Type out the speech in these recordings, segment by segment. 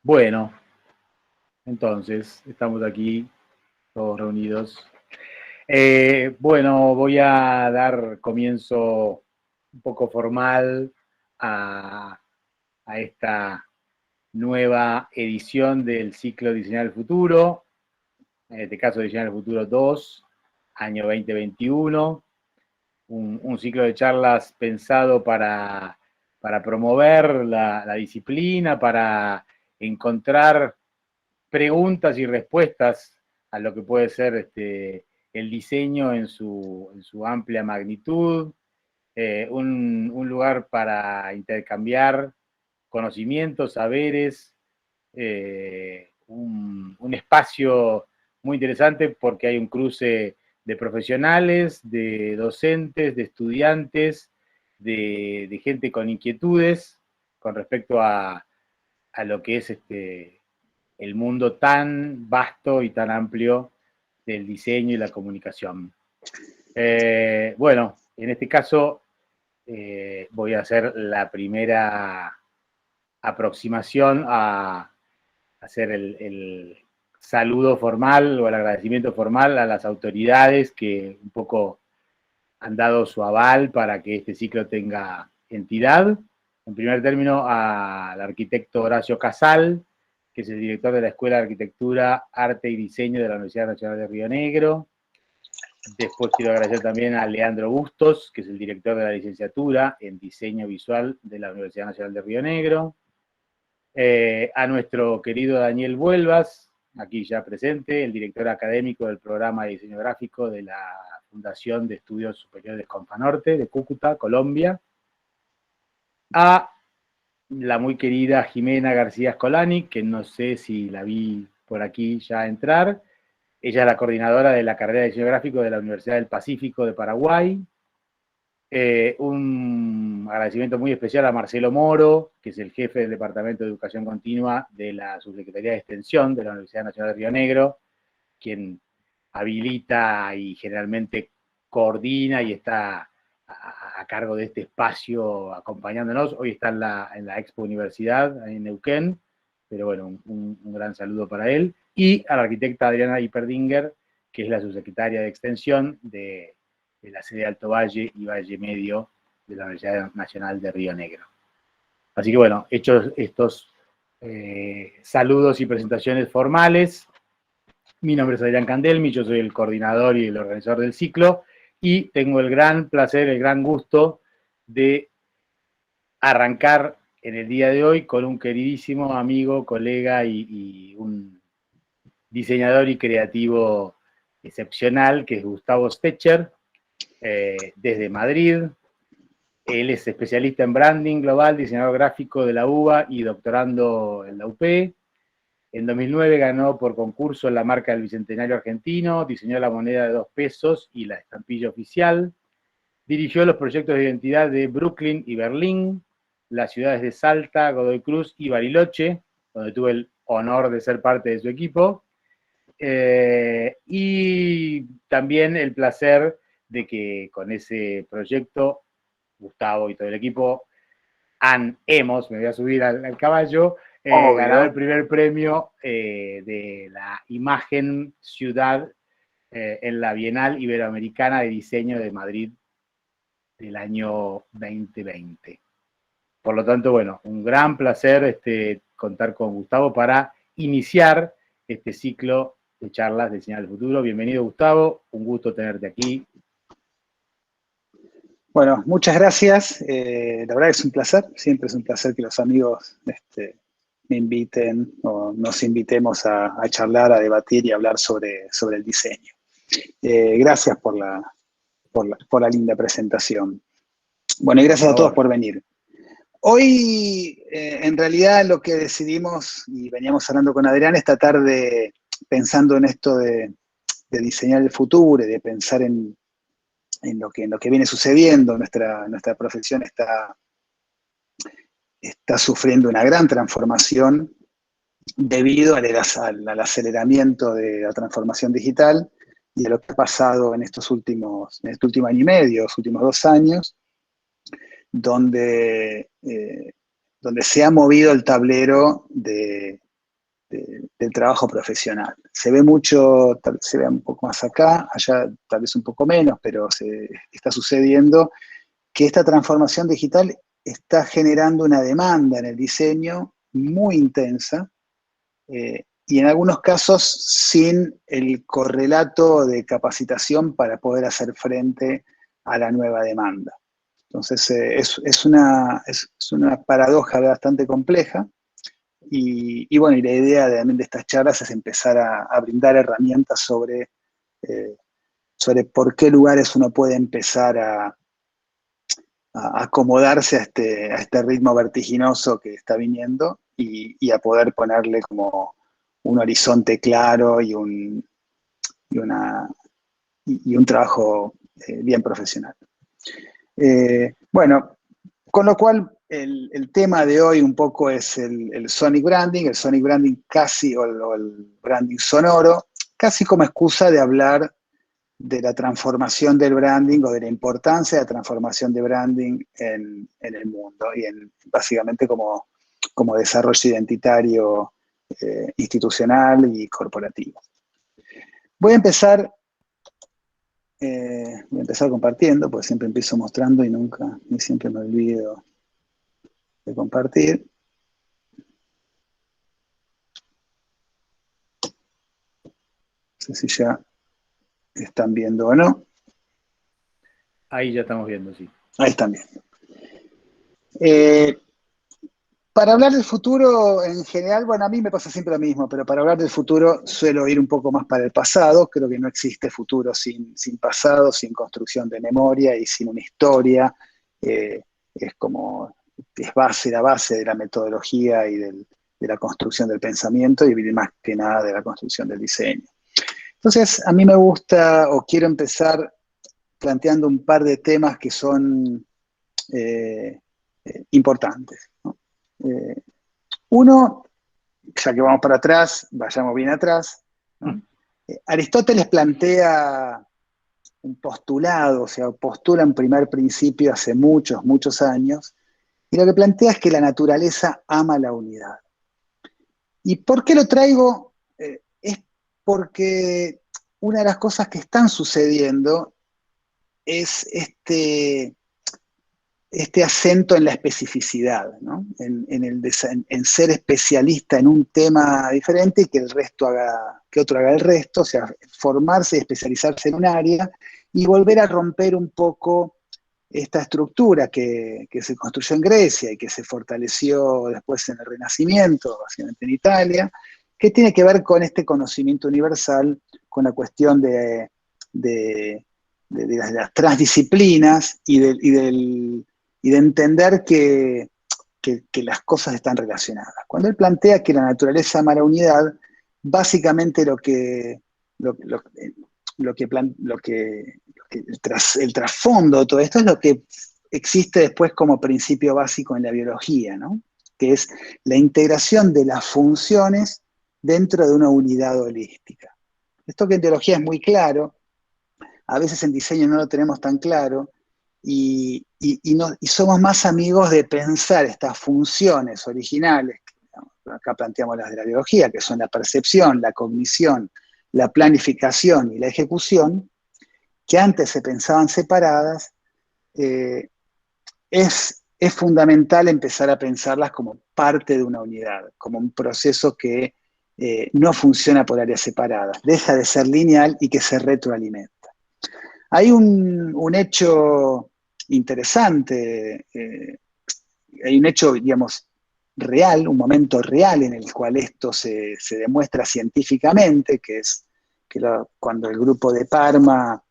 Bueno, entonces estamos aquí todos reunidos. Bueno, voy a dar comienzo un poco formal a, a esta nueva edición del ciclo Diseñar el Futuro, en este caso Diseñar el Futuro 2, año 2021, un ciclo de charlas pensado para promover la disciplina, para encontrar preguntas y respuestas a lo que puede ser el diseño en su amplia magnitud, un lugar para intercambiar conocimientos, saberes, un espacio muy interesante porque hay un cruce de profesionales, de docentes, de estudiantes, de gente con inquietudes con respecto a lo que es el mundo tan vasto y tan amplio del diseño y la comunicación. Bueno, en este caso voy a hacer la primera aproximación a hacer el saludo formal o el agradecimiento formal a las autoridades que un poco han dado su aval para que este ciclo tenga entidad. En primer término, al arquitecto Horacio Casal, que es el director de la Escuela de Arquitectura, Arte y Diseño de la Universidad Nacional de Río Negro. Después quiero agradecer también a Leandro Bustos, que es el director de la licenciatura en Diseño Visual de la Universidad Nacional de Río Negro. A nuestro querido Daniel Vuelvas, aquí ya presente, el director académico del programa de diseño gráfico de la Fundación de Estudios Superiores Companorte de Cúcuta, Colombia. A la muy querida Jimena García Escolani, que no sé si la vi por aquí ya entrar. Ella es la coordinadora de la carrera de diseño gráfico de la Universidad del Pacífico de Paraguay. Un agradecimiento muy especial a Marcelo Moro, que es el jefe del Departamento de Educación Continua de la Subsecretaría de Extensión de la Universidad Nacional de Río Negro, quien habilita y generalmente coordina y está a cargo de este espacio acompañándonos. Hoy está en la Expo Universidad en Neuquén, pero bueno, un gran saludo para él. Y a la arquitecta Adriana Iperdinger, que es la subsecretaria de Extensión de la sede de Alto Valle y Valle Medio de la Universidad Nacional de Río Negro. Así que bueno, hechos estos saludos y presentaciones formales, mi nombre es Adrián Candelmi, yo soy el coordinador y el organizador del ciclo y tengo el gran placer, el gran gusto de arrancar en el día de hoy con un queridísimo amigo, colega y un diseñador y creativo excepcional, que es Gustavo Stecher, desde Madrid. Él es especialista en branding global, diseñador gráfico de la UBA y doctorando en la UP. En 2009 ganó por concurso la marca del Bicentenario Argentino, diseñó la moneda de 2 pesos y la estampilla oficial. Dirigió los proyectos de identidad de Brooklyn y Berlín, las ciudades de Salta, Godoy Cruz y Bariloche, donde tuve el honor de ser parte de su equipo. Y también el placer de que con ese proyecto, Gustavo y todo el equipo me voy a subir al caballo, ganado el primer premio de la imagen ciudad en la Bienal Iberoamericana de Diseño de Madrid del año 2020. Por lo tanto, bueno, un gran placer contar con Gustavo para iniciar este ciclo de charlas de Diseñar el Futuro. Bienvenido, Gustavo, un gusto tenerte aquí. Bueno, muchas gracias. La verdad es un placer, siempre es un placer que los amigos me inviten o nos invitemos a charlar, a debatir y a hablar sobre el diseño. Gracias por la linda presentación. Bueno, y gracias a todos por venir. Hoy, en realidad, lo que decidimos, y veníamos hablando con Adrián, esta tarde pensando en esto de diseñar el futuro y de pensar en lo que viene sucediendo. Nuestra profesión está sufriendo una gran transformación debido al aceleramiento de la transformación digital y a lo que ha pasado en este último año y medio, los últimos 2 años, donde se ha movido el tablero de del trabajo profesional. Se ve mucho, se ve un poco más acá, allá tal vez un poco menos, pero está sucediendo que esta transformación digital está generando una demanda en el diseño muy intensa, y en algunos casos sin el correlato de capacitación para poder hacer frente a la nueva demanda. Entonces, es una paradoja bastante compleja, y bueno, y la idea de estas charlas es empezar a brindar herramientas sobre por qué lugares uno puede empezar a acomodarse a este ritmo vertiginoso que está viniendo, y a poder ponerle como un horizonte claro y un trabajo bien profesional. Bueno, con lo cual el tema de hoy un poco es el Sonic Branding casi, o el branding sonoro, casi como excusa de hablar de la transformación del branding o de la importancia de la transformación de branding en el mundo y básicamente como desarrollo identitario institucional y corporativo. Voy a empezar compartiendo, porque siempre empiezo mostrando y siempre me olvido de compartir. No sé si ya están viendo o no. Ahí ya estamos viendo, sí. Ahí están viendo. Para hablar del futuro en general, bueno, a mí me pasa siempre lo mismo, pero para hablar del futuro suelo ir un poco más para el pasado. Creo que no existe futuro sin pasado, sin construcción de memoria y sin una historia. Es la base de la metodología y de la construcción del pensamiento, y más que nada de la construcción del diseño. Entonces, a mí me gusta, o quiero empezar planteando un par de temas que son importantes, ¿no? Uno, ya que vamos para atrás, vayamos bien atrás, ¿no? Aristóteles plantea un postulado, o sea, postula un primer principio hace muchos, muchos años, y lo que plantea es que la naturaleza ama la unidad. ¿Y por qué lo traigo? Es porque una de las cosas que están sucediendo es este acento en la especificidad, ¿no? En ser especialista en un tema diferente y que otro haga el resto, o sea, formarse y especializarse en un área y volver a romper un poco esta estructura que se construyó en Grecia y que se fortaleció después en el Renacimiento, básicamente en Italia, que tiene que ver con este conocimiento universal, con la cuestión de las transdisciplinas y de entender que las cosas están relacionadas. Cuando él plantea que la naturaleza ama la unidad, básicamente el trasfondo de todo esto es lo que existe después como principio básico en la biología, ¿no? Que es la integración de las funciones dentro de una unidad holística. Esto que en teología es muy claro, a veces en diseño no lo tenemos tan claro, y somos más amigos de pensar estas funciones originales, acá planteamos las de la biología, que son la percepción, la cognición, la planificación y la ejecución, que antes se pensaban separadas. Es fundamental empezar a pensarlas como parte de una unidad, como un proceso que no funciona por áreas separadas, deja de ser lineal y que se retroalimenta. Hay un hecho interesante, hay un hecho, digamos, real, un momento real en el cual esto se demuestra científicamente, que es cuando el grupo de Parma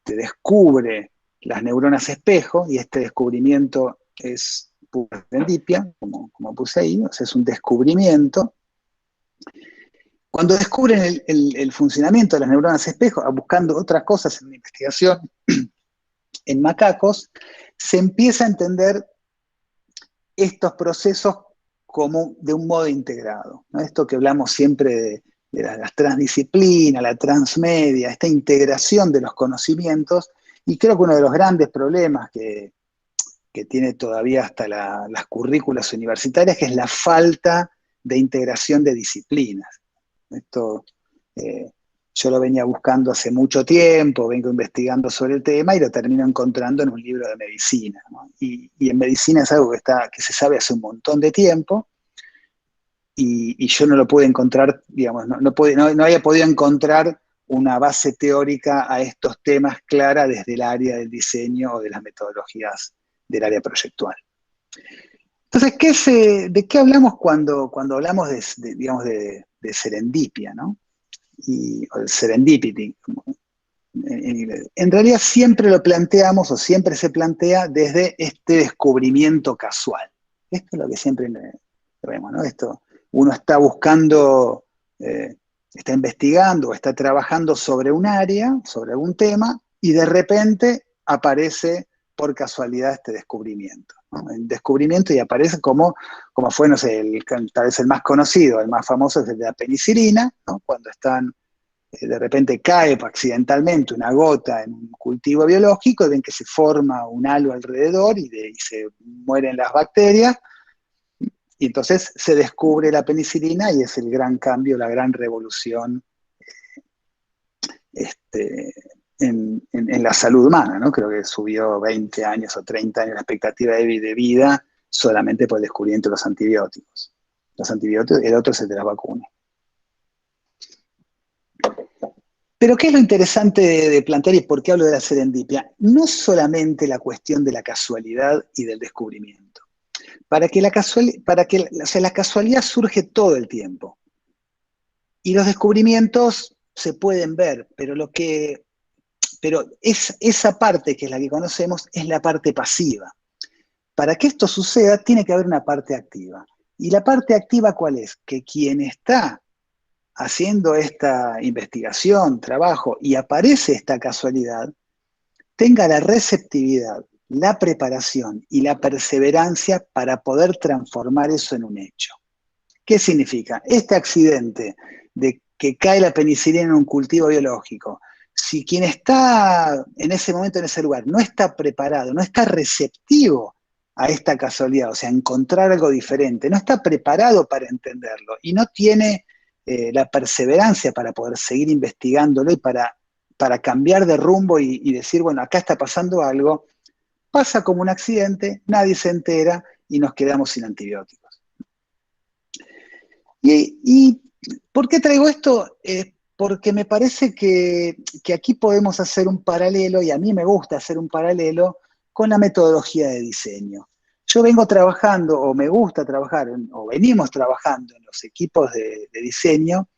descubre las neuronas espejo, y este descubrimiento es pura serendipia, como puse ahí, o sea, es un descubrimiento. Cuando descubren el funcionamiento de las neuronas espejo, buscando otras cosas en la investigación en macacos, se empieza a entender estos procesos como de un modo integrado, ¿no? Esto que hablamos siempre de las transdisciplinas, la transmedia, esta integración de los conocimientos, y creo que uno de los grandes problemas que tiene todavía hasta las currículas universitarias, que es la falta de integración de disciplinas. Esto yo lo venía buscando hace mucho tiempo, vengo investigando sobre el tema y lo termino encontrando en un libro de medicina, ¿no? Y en medicina es algo que se sabe hace un montón de tiempo, y yo no lo pude encontrar, digamos, no había podido encontrar una base teórica a estos temas clara desde el área del diseño o de las metodologías del área proyectual. Entonces, ¿de qué hablamos cuando hablamos digamos, de serendipia, ¿no? O el serendipity, en inglés. En realidad siempre lo planteamos, o siempre se plantea desde este descubrimiento casual. Esto es lo que siempre vemos, ¿no? Uno está buscando, está investigando o está trabajando sobre un área, sobre algún tema, y de repente aparece por casualidad este descubrimiento, ¿no? El descubrimiento, y aparece como fue, no sé, tal vez el más conocido, el más famoso es el de la penicilina, ¿no? Cuando de repente cae accidentalmente una gota en un cultivo biológico y ven que se forma un halo alrededor y se mueren las bacterias. Y entonces se descubre la penicilina y es el gran cambio, la gran revolución en la salud humana, ¿no? Creo que subió 20 años o 30 años la expectativa de vida solamente por el descubrimiento de los antibióticos. Los antibióticos, el otro es el de las vacunas. Pero ¿qué es lo interesante de plantear y por qué hablo de la serendipia? No solamente la cuestión de la casualidad y del descubrimiento. La casualidad surge todo el tiempo. Y los descubrimientos se pueden ver, pero esa parte que es la que conocemos es la parte pasiva. Para que esto suceda tiene que haber una parte activa. ¿Y la parte activa cuál es? Que quien está haciendo esta investigación, trabajo, y aparece esta casualidad, tenga la receptividad, la preparación y la perseverancia para poder transformar eso en un hecho. ¿Qué significa? Este accidente de que cae la penicilina en un cultivo biológico, si quien está en ese momento, en ese lugar, no está preparado, no está receptivo a esta casualidad, o sea, encontrar algo diferente, no está preparado para entenderlo y no tiene la perseverancia para poder seguir investigándolo y para cambiar de rumbo y decir, bueno, acá está pasando algo, pasa como un accidente, nadie se entera y nos quedamos sin antibióticos. ¿Y por qué traigo esto? Porque me parece que aquí podemos hacer un paralelo, y a mí me gusta hacer un paralelo con la metodología de diseño. Yo vengo trabajando, o me gusta trabajar, o venimos trabajando en los equipos de diseño,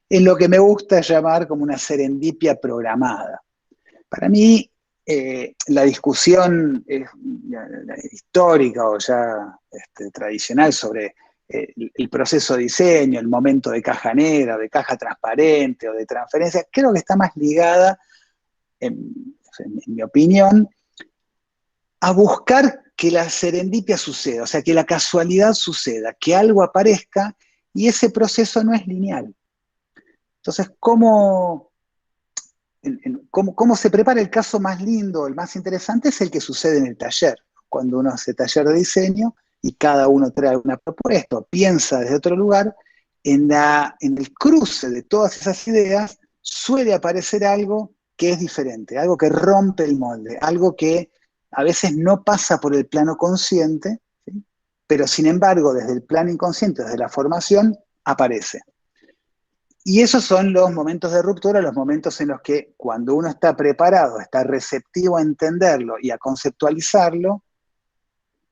en lo que me gusta llamar como una serendipia programada. Para mí, la discusión histórica o ya tradicional sobre el proceso de diseño, el momento de caja negra, de caja transparente o de transferencia, creo que está más ligada, en mi opinión, a buscar que la serendipia suceda, o sea, que la casualidad suceda, que algo aparezca, y ese proceso no es lineal. Entonces, ¿cómo se prepara? El caso más lindo, el más interesante, es el que sucede en el taller, cuando uno hace taller de diseño y cada uno trae una propuesta, o piensa desde otro lugar, en el cruce de todas esas ideas suele aparecer algo que es diferente, algo que rompe el molde, algo que a veces no pasa por el plano consciente, ¿sí? Pero sin embargo, desde el plano inconsciente, desde la formación, aparece. Y esos son los momentos de ruptura, los momentos en los que cuando uno está preparado, está receptivo a entenderlo y a conceptualizarlo,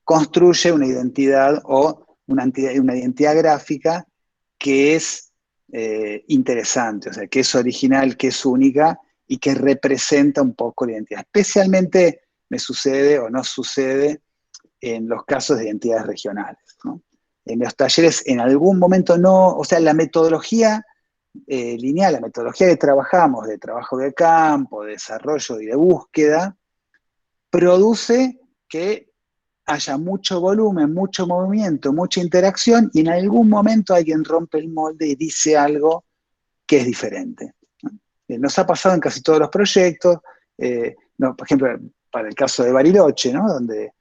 construye una identidad o una identidad gráfica que es interesante, o sea, que es original, que es única y que representa un poco la identidad. Especialmente me sucede o no sucede en los casos de identidades regionales, ¿no? En los talleres en algún momento no, o sea, la metodología lineal, la metodología que trabajamos, de trabajo de campo, de desarrollo y de búsqueda, produce que haya mucho volumen, mucho movimiento, mucha interacción, y en algún momento alguien rompe el molde y dice algo que es diferente. Nos ha pasado en casi todos los proyectos, por ejemplo, para el caso de Bariloche, ¿no? Donde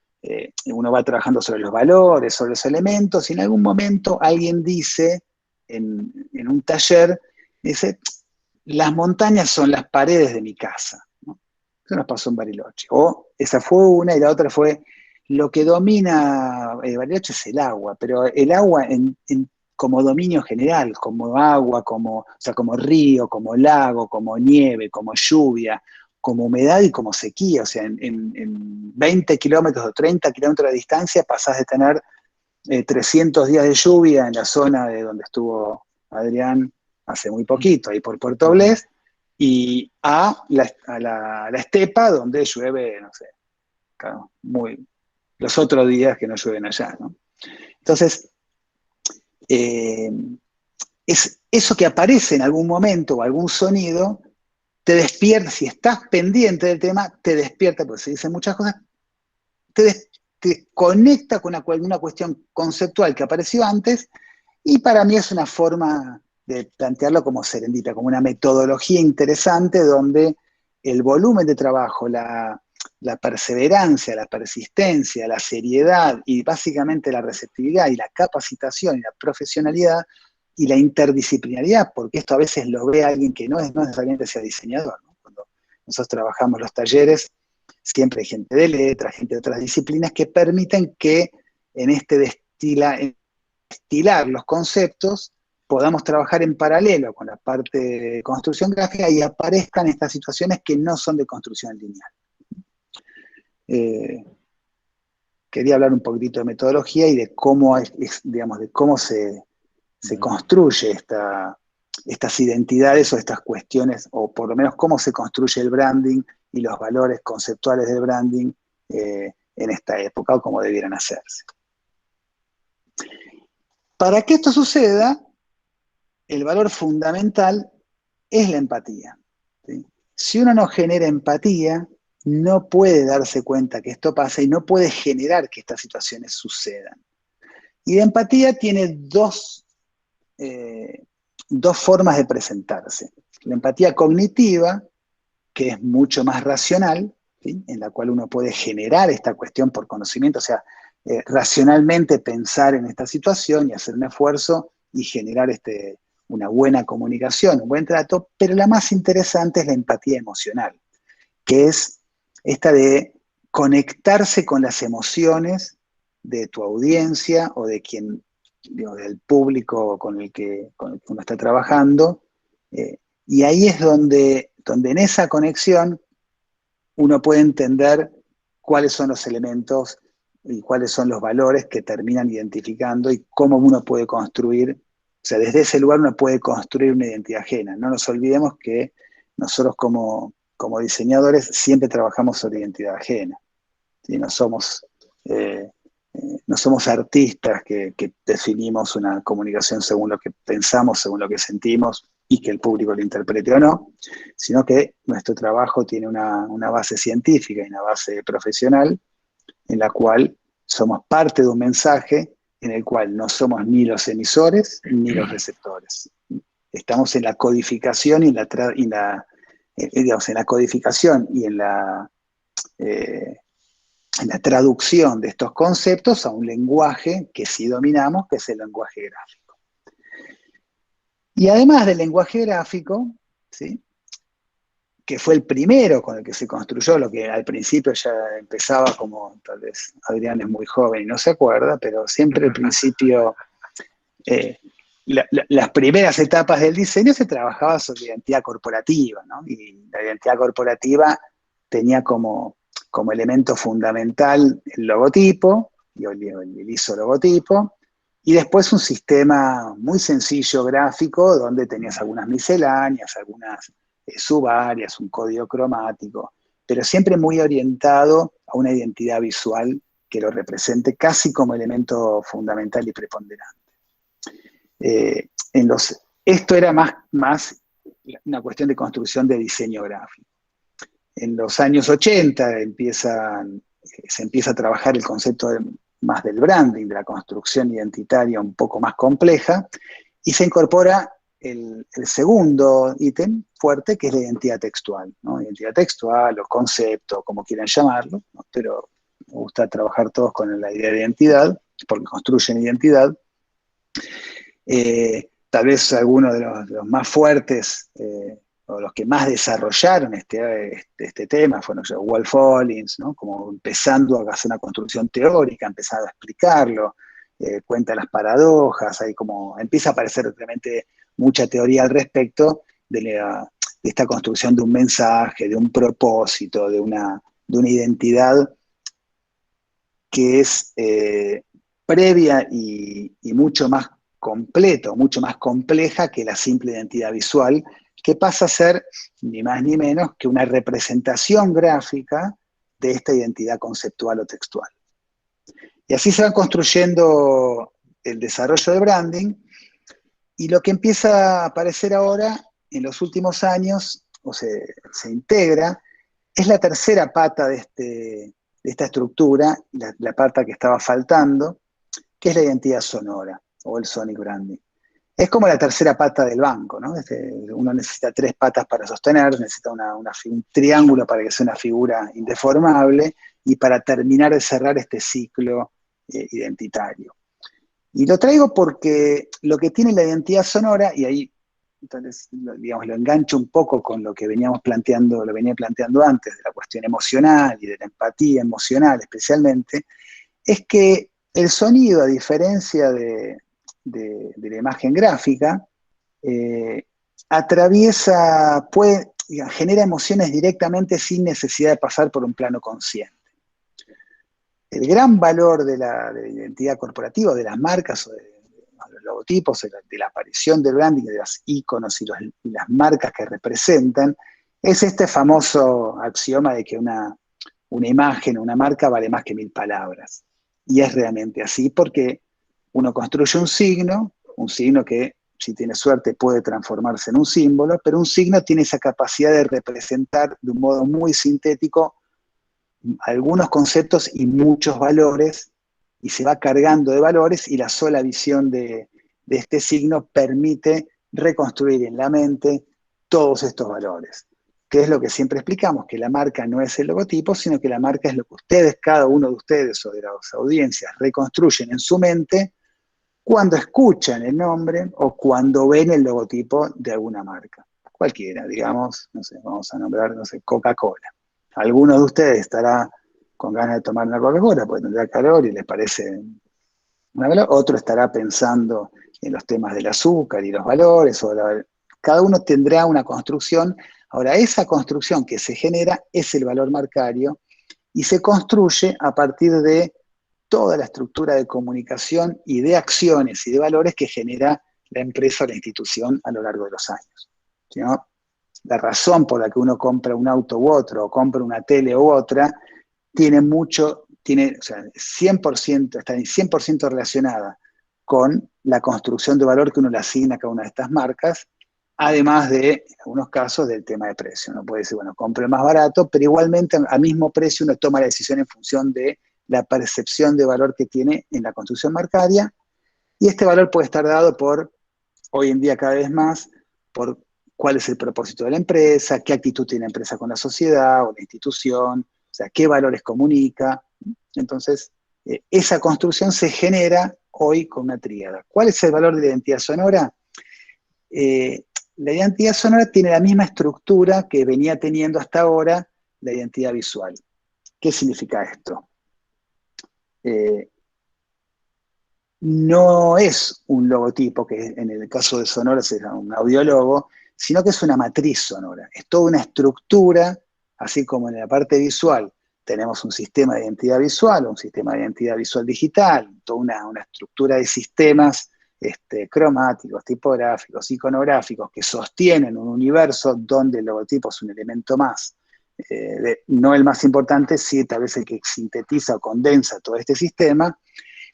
uno va trabajando sobre los valores, sobre los elementos, y en algún momento alguien dice, en un taller, dice, las montañas son las paredes de mi casa, ¿no? Eso nos pasó en Bariloche. O esa fue una, y la otra fue, lo que domina Bariloche es el agua, pero el agua como dominio general, como agua, o sea, como río, como lago, como nieve, como lluvia, como humedad y como sequía. O sea, en 20 kilómetros o 30 kilómetros de distancia pasás de tener 300 días de lluvia en la zona de donde estuvo Adrián hace muy poquito, ahí por Puerto Blés, y a la estepa donde llueve, no sé, claro, los otros días que no llueven allá, ¿no? Entonces, es eso que aparece en algún momento o algún sonido, te despierta, si estás pendiente del tema, te despierta, porque se dicen muchas cosas, te conecta con una cuestión conceptual que apareció antes, y para mí es una forma de plantearlo como serendipia, como una metodología interesante donde el volumen de trabajo, la perseverancia, la persistencia, la seriedad y básicamente la receptividad y la capacitación y la profesionalidad y la interdisciplinaridad, porque esto a veces lo ve alguien que no necesariamente sea diseñador, ¿no? Cuando nosotros trabajamos los talleres, siempre hay gente de letras, gente de otras disciplinas que permiten que en este destilar los conceptos podamos trabajar en paralelo con la parte de construcción gráfica y aparezcan estas situaciones que no son de construcción lineal. Quería hablar un poquitito de metodología y de cómo, digamos, de cómo se construye estas identidades o estas cuestiones, o por lo menos cómo se construye el branding y los valores conceptuales del branding en esta época, o cómo debieran hacerse. Para que esto suceda, el valor fundamental es la empatía, ¿sí? Si uno no genera empatía, no puede darse cuenta que esto pasa y no puede generar que estas situaciones sucedan. Y la empatía tiene dos formas de presentarse. La empatía cognitiva, que es mucho más racional, ¿sí? En la cual uno puede generar esta cuestión por conocimiento, o sea, racionalmente pensar en esta situación y hacer un esfuerzo y generar una buena comunicación, un buen trato, pero la más interesante es la empatía emocional, que es esta de conectarse con las emociones de tu audiencia o de quien, digo, del público con el que uno está trabajando, y ahí es donde en esa conexión uno puede entender cuáles son los elementos y cuáles son los valores que terminan identificando y cómo uno puede construir, o sea, desde ese lugar uno puede construir una identidad ajena. No nos olvidemos que nosotros como diseñadores siempre trabajamos sobre identidad ajena, ¿sí? No somos artistas que definimos una comunicación según lo que pensamos, según lo que sentimos, y que el público lo interprete o no, sino que nuestro trabajo tiene una base científica y una base profesional en la cual somos parte de un mensaje en el cual no somos ni los emisores ni los receptores. Estamos en la codificación y digamos, en la codificación y en la traducción de estos conceptos a un lenguaje que sí dominamos, que es el lenguaje gráfico. Y además del lenguaje gráfico, ¿sí?, que fue el primero con el que se construyó, lo que al principio ya empezaba como, tal vez Adrián es muy joven y no se acuerda, pero siempre al principio, las primeras etapas del diseño se trabajaba sobre identidad corporativa, ¿no? Y la identidad corporativa tenía como elemento fundamental el logotipo, y el ISO logotipo, y después un sistema muy sencillo gráfico donde tenías algunas misceláneas, algunas subáreas, un código cromático, pero siempre muy orientado a una identidad visual que lo represente casi como elemento fundamental y preponderante. Esto era más una cuestión de construcción de diseño gráfico. En los años 80 se empieza a trabajar el concepto más del branding, de la construcción identitaria un poco más compleja, y se incorpora el segundo ítem fuerte, que es la identidad textual, ¿no? Identidad textual o concepto, como quieran llamarlo, ¿no? Pero gusta trabajar todos con la idea de identidad, porque construyen identidad. Tal vez algunos de los más fuertes, o los que más desarrollaron este tema, fueron Wolf Collins, ¿no? Como empezando a hacer una construcción teórica, empezando a explicarlo, cuenta las paradojas, ahí como empieza a aparecer realmente mucha teoría al respecto de esta construcción de un mensaje, de un propósito, de una identidad que es previa y mucho más completo, mucho más compleja que la simple identidad visual, que pasa a ser ni más ni menos que una representación gráfica de esta identidad conceptual o textual. Y así se va construyendo el desarrollo de branding, y lo que empieza a aparecer ahora, en los últimos años, o se integra, es la tercera pata de esta estructura, la pata que estaba faltando, que es la identidad sonora, o el sonic branding. Es como la tercera pata del banco, ¿no? Uno necesita 3 patas para sostener, necesita un triángulo para que sea una figura indeformable, y para terminar de cerrar este ciclo identitario. Y lo traigo porque lo que tiene la identidad sonora, y ahí entonces, digamos, lo engancho un poco con lo que venía planteando antes, de la cuestión emocional y de la empatía emocional especialmente, es que el sonido, a diferencia de la imagen gráfica, genera emociones directamente sin necesidad de pasar por un plano consciente. El gran valor de la identidad corporativa, de las marcas o de los logotipos, de la aparición del branding, de los iconos y las marcas que representan, es este famoso axioma de que una imagen, una marca vale más que 1000 palabras. Y es realmente así, porque uno construye un signo que, si tiene suerte, puede transformarse en un símbolo, pero un signo tiene esa capacidad de representar de un modo muy sintético algunos conceptos y muchos valores, y se va cargando de valores, y la sola visión de este signo permite reconstruir en la mente todos estos valores. Que es lo que siempre explicamos, que la marca no es el logotipo, sino que la marca es lo que ustedes, cada uno de ustedes o de las audiencias, reconstruyen en su mente cuando escuchan el nombre o cuando ven el logotipo de alguna marca. Cualquiera, digamos, no sé, vamos a nombrar, no sé, Coca-Cola. Alguno de ustedes estará con ganas de tomar una Coca-Cola porque tendrá calor y les parece una valor. Otro estará pensando en los temas del azúcar y los valores. Cada uno tendrá una construcción. Ahora, esa construcción que se genera es el valor marcario, y se construye a partir de toda la estructura de comunicación y de acciones y de valores que genera la empresa o la institución a lo largo de los años. ¿No? La razón por la que uno compra un auto u otro, o compra una tele u otra, o sea, 100%, está 100% relacionada con la construcción de valor que uno le asigna a cada una de estas marcas, además de, en algunos casos, del tema de precio. Uno puede decir, bueno, compre más barato, pero igualmente al mismo precio uno toma la decisión en función de la percepción de valor que tiene en la construcción marcaria, y este valor puede estar dado por, hoy en día cada vez más, por cuál es el propósito de la empresa, qué actitud tiene la empresa con la sociedad o la institución, o sea, qué valores comunica. Entonces, esa construcción se genera hoy con una tríada. ¿Cuál es el valor de la identidad sonora? La identidad sonora tiene la misma estructura que venía teniendo hasta ahora la identidad visual. ¿Qué significa esto? No es un logotipo, que en el caso de sonora será un audiólogo, sino que es una matriz sonora. Es toda una estructura, así como en la parte visual tenemos un sistema de identidad visual, un sistema de identidad visual digital, toda una estructura de sistemas cromáticos, tipográficos, iconográficos, que sostienen un universo donde el logotipo es un elemento más. No el más importante, sí, tal vez el que sintetiza o condensa todo este sistema.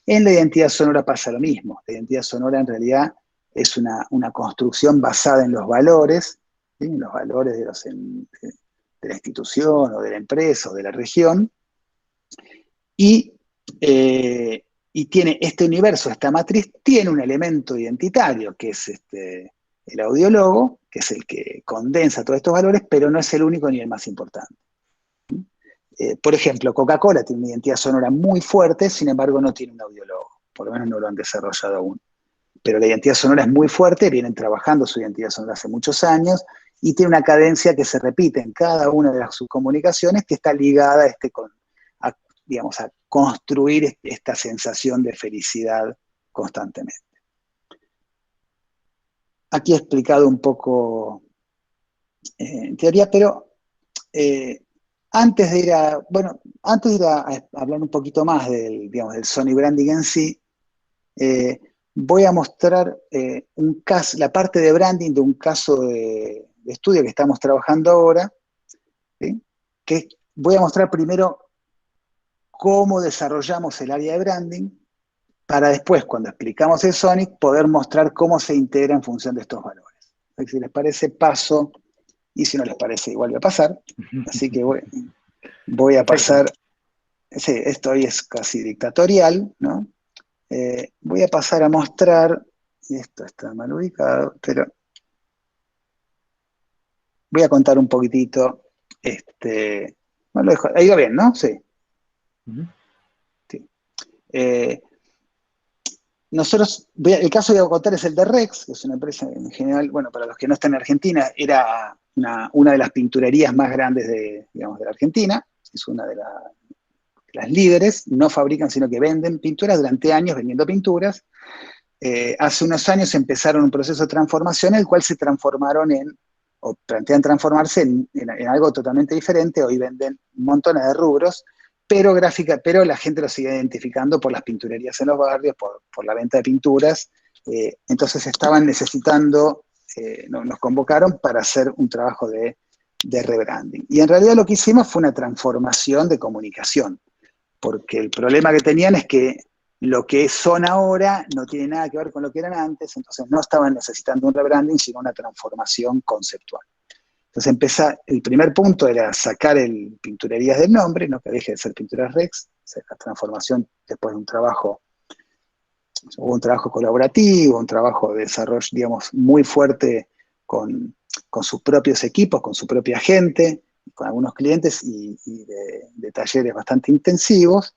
En la identidad sonora pasa lo mismo. La identidad sonora en realidad es una construcción basada en los valores, ¿sí? En los valores de la institución o de la empresa o de la región, y tiene este universo, esta matriz, tiene un elemento identitario, que es el audiólogo, que es el que condensa todos estos valores, pero no es el único ni el más importante. Por ejemplo, Coca-Cola tiene una identidad sonora muy fuerte, sin embargo no tiene un audiólogo, por lo menos no lo han desarrollado aún. Pero la identidad sonora es muy fuerte, vienen trabajando su identidad sonora hace muchos años, y tiene una cadencia que se repite en cada una de sus comunicaciones, que está ligada digamos, a construir esta sensación de felicidad constantemente. Aquí he explicado un poco en teoría, pero antes de ir a hablar un poquito más digamos, del Sony Branding en sí, voy a mostrar la parte de branding de un caso de estudio que estamos trabajando ahora, ¿sí? Que voy a mostrar primero cómo desarrollamos el área de branding, para después, cuando explicamos el Sonic, poder mostrar cómo se integra en función de estos valores. Si les parece, paso, y si no les parece, igual voy a pasar. Así que voy a pasar. Sí, esto hoy es casi dictatorial, ¿no? Voy a pasar a mostrar, y esto está mal ubicado, pero voy a contar un poquitito. Bueno, ahí va bien, ¿no? Sí. Sí. El caso que voy a contar es el de Rex, que es una empresa en general, bueno, para los que no están en Argentina, era una de las pinturerías más grandes digamos, de la Argentina, es una de las líderes, no fabrican, sino que venden pinturas, durante años vendiendo pinturas. Hace unos años empezaron un proceso de transformación, en el cual se transformaron o plantean transformarse en algo totalmente diferente. Hoy venden montones de rubros, pero la gente lo sigue identificando por las pinturerías en los barrios, por la venta de pinturas. Entonces estaban necesitando, nos convocaron para hacer un trabajo de rebranding. Y en realidad lo que hicimos fue una transformación de comunicación, porque el problema que tenían es que lo que son ahora no tiene nada que ver con lo que eran antes, entonces no estaban necesitando un rebranding, sino una transformación conceptual. Entonces el primer punto era sacar el Pinturerías del nombre, no que deje de ser Pinturas Rex, la transformación después de hubo un trabajo colaborativo, un trabajo de desarrollo, digamos, muy fuerte con sus propios equipos, con su propia gente, con algunos clientes y de talleres bastante intensivos.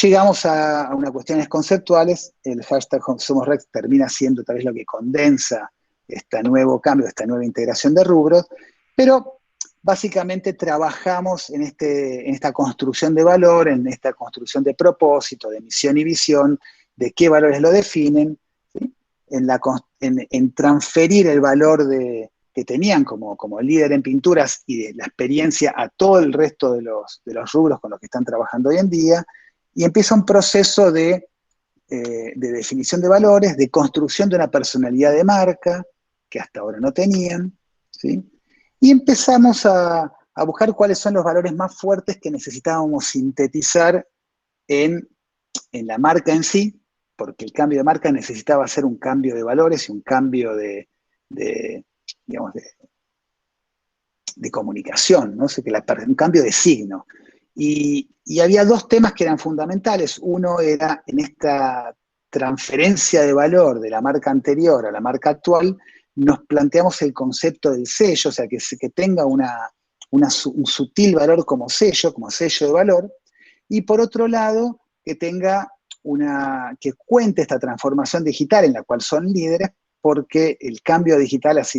Llegamos a unas cuestiones conceptuales. El hashtag Somos Rex termina siendo tal vez lo que condensa este nuevo cambio, esta nueva integración de rubros, pero básicamente trabajamos en esta construcción de valor, en esta construcción de propósito, de misión y visión, de qué valores lo definen, ¿sí? En transferir el valor que tenían como líder en pinturas y de la experiencia a todo el resto de los rubros con los que están trabajando hoy en día, y empieza un proceso de definición de valores, de construcción de una personalidad de marca, que hasta ahora no tenían, ¿sí? Y empezamos a buscar cuáles son los valores más fuertes que necesitábamos sintetizar en la marca en sí, porque el cambio de marca necesitaba hacer un cambio de valores y un cambio digamos, de comunicación, ¿no? O sea, un cambio de signo. Y había dos temas que eran fundamentales. Uno era en esta transferencia de valor de la marca anterior a la marca actual, nos planteamos el concepto del sello, o sea, que tenga un sutil valor como sello de valor, y por otro lado, que cuente esta transformación digital en la cual son líderes, porque el cambio digital es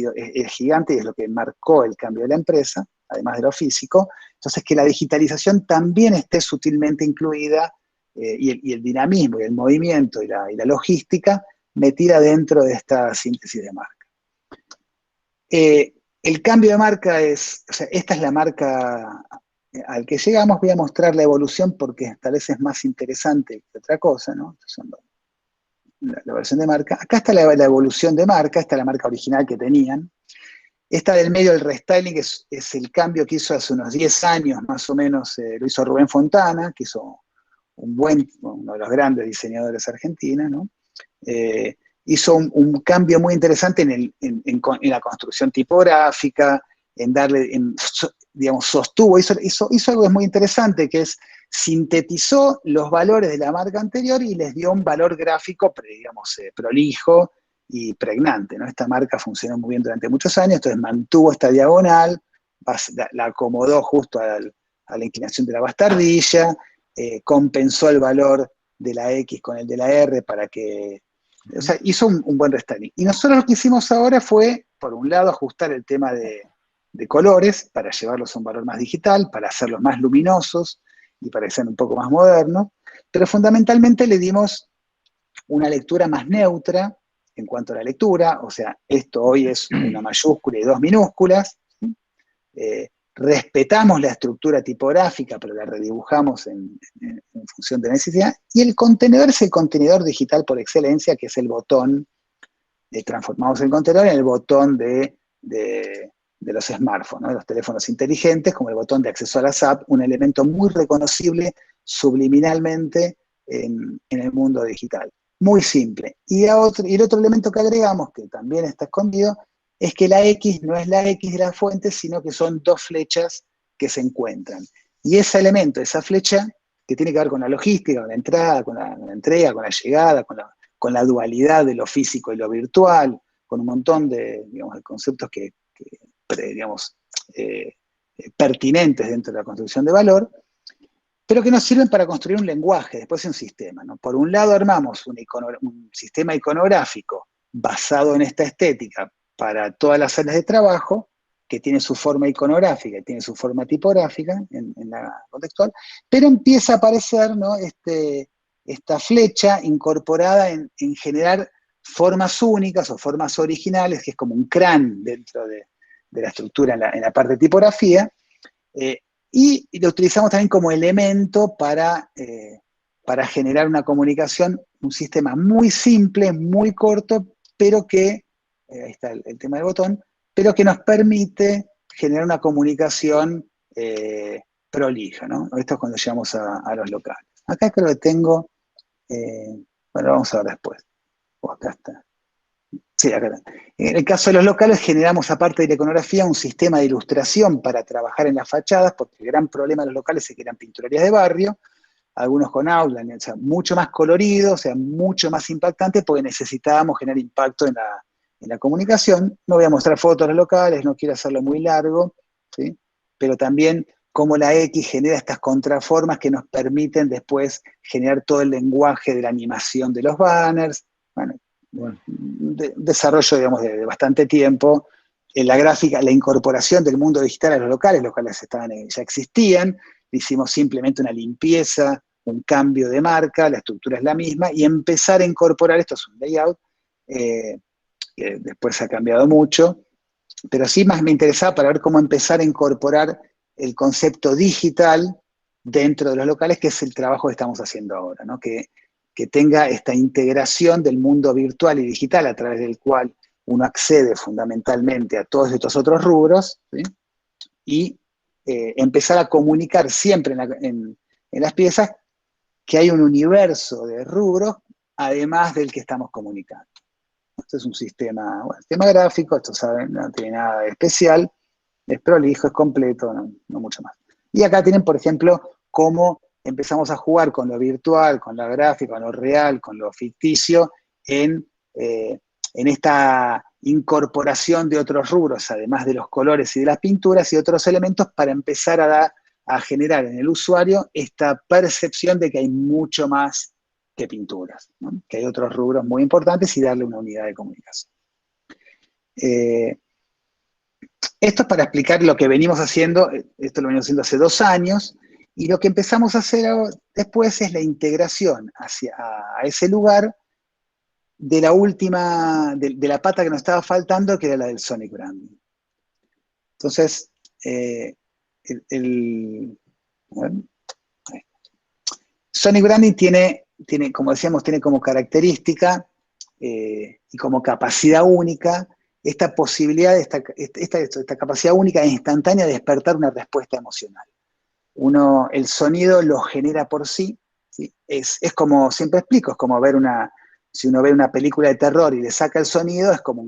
gigante y es lo que marcó el cambio de la empresa, además de lo físico. Entonces, que la digitalización también esté sutilmente incluida, y el dinamismo y el movimiento y la logística metida dentro de esta síntesis de marca. El cambio de marca o sea, esta es la marca al que llegamos. Voy a mostrar la evolución porque tal vez es más interesante que otra cosa, ¿no? La versión de marca. Acá está la evolución de marca, esta es la marca original que tenían. Esta del medio, el restyling, es el cambio que hizo hace unos 10 años, más o menos, lo hizo Rubén Fontana, que hizo uno de los grandes diseñadores argentinos, ¿no? Hizo un cambio muy interesante en la construcción tipográfica, digamos, sostuvo, hizo algo que es muy interesante, que es sintetizó los valores de la marca anterior y les dio un valor gráfico, digamos, prolijo y pregnante, ¿no? Esta marca funcionó muy bien durante muchos años, entonces mantuvo esta diagonal, la acomodó justo a la inclinación de la bastardilla, compensó el valor de la X con el de la R para que, o sea, hizo un buen restyling. Y nosotros lo que hicimos ahora fue, por un lado, ajustar el tema de colores para llevarlos a un valor más digital, para hacerlos más luminosos y para que sean un poco más modernos, pero fundamentalmente le dimos una lectura más neutra en cuanto a la lectura, o sea, esto hoy es una mayúscula y dos minúsculas, ¿sí? Respetamos la estructura tipográfica, pero la redibujamos en función de la necesidad, y el contenedor es el contenedor digital por excelencia, que es el botón, transformamos el contenedor en el botón de los smartphones, ¿no? De los teléfonos inteligentes, como el botón de acceso a las apps, un elemento muy reconocible subliminalmente en el mundo digital. Muy simple. Y el otro elemento que agregamos, que también está escondido, es que la X no es la X de la fuente, sino que son dos flechas que se encuentran. Y ese elemento, esa flecha, que tiene que ver con la logística, con la entrada, con la entrega, con la llegada, con la dualidad de lo físico y lo virtual, con un montón de, digamos, de conceptos digamos, pertinentes dentro de la construcción de valor, pero que nos sirven para construir un lenguaje, después un sistema, ¿no? Por un lado armamos un sistema iconográfico basado en esta estética para todas las áreas de trabajo, que tiene su forma iconográfica y tiene su forma tipográfica en la contextual, pero empieza a aparecer, ¿no? Esta flecha incorporada en generar formas únicas o formas originales, que es como un CRAN dentro de la estructura en la parte de tipografía, y lo utilizamos también como elemento para generar una comunicación, un sistema muy simple, muy corto, pero que, ahí está el tema del botón, pero que nos permite generar una comunicación prolija, ¿no? Esto es cuando llegamos a los locales. Acá creo que tengo, bueno, vamos a ver después. Acá está. Sí, acá está. En el caso de los locales generamos, aparte de la iconografía, un sistema de ilustración para trabajar en las fachadas, porque el gran problema de los locales es que eran pinturerías de barrio, algunos con outline, o sea, mucho más colorido, o sea, mucho más impactante, porque necesitábamos generar impacto en la comunicación. No voy a mostrar fotos de los locales, no quiero hacerlo muy largo, ¿sí? Pero también cómo la X genera estas contraformas que nos permiten después generar todo el lenguaje de la animación de los banners. Bueno, desarrollo, digamos, de bastante tiempo. La gráfica, la incorporación del mundo digital a los locales ya existían, hicimos simplemente una limpieza, un cambio de marca, la estructura es la misma, y empezar a incorporar, esto es un layout, que después ha cambiado mucho, pero sí más me interesaba para ver cómo empezar a incorporar el concepto digital dentro de los locales, que es el trabajo que estamos haciendo ahora, ¿no? Que tenga esta integración del mundo virtual y digital a través del cual uno accede fundamentalmente a todos estos otros rubros, ¿sí? Y empezar a comunicar siempre en las piezas que hay un universo de rubros además del que estamos comunicando. Esto es un sistema gráfico, esto saben, no tiene nada de especial, es prolijo, es completo, no mucho más. Y acá tienen, por ejemplo, cómo empezamos a jugar con lo virtual, con la gráfica, con lo real, con lo ficticio, en esta incorporación de otros rubros, además de los colores y de las pinturas y otros elementos, para empezar a generar en el usuario esta percepción de que hay mucho más que pinturas, ¿no? Que hay otros rubros muy importantes y darle una unidad de comunicación. Esto es para explicar lo que venimos haciendo, esto lo venimos haciendo hace 2 años, y lo que empezamos a hacer después es la integración a ese lugar de la última, de la pata que nos estaba faltando, que era la del Sonic Branding. Entonces, bueno, Sonic Branding tiene, como decíamos, tiene como característica y como capacidad única esta posibilidad, esta capacidad única e instantánea de despertar una respuesta emocional. El sonido lo genera por sí, ¿sí? Es como, siempre explico, es como si uno ve una película de terror y le saca el sonido, es como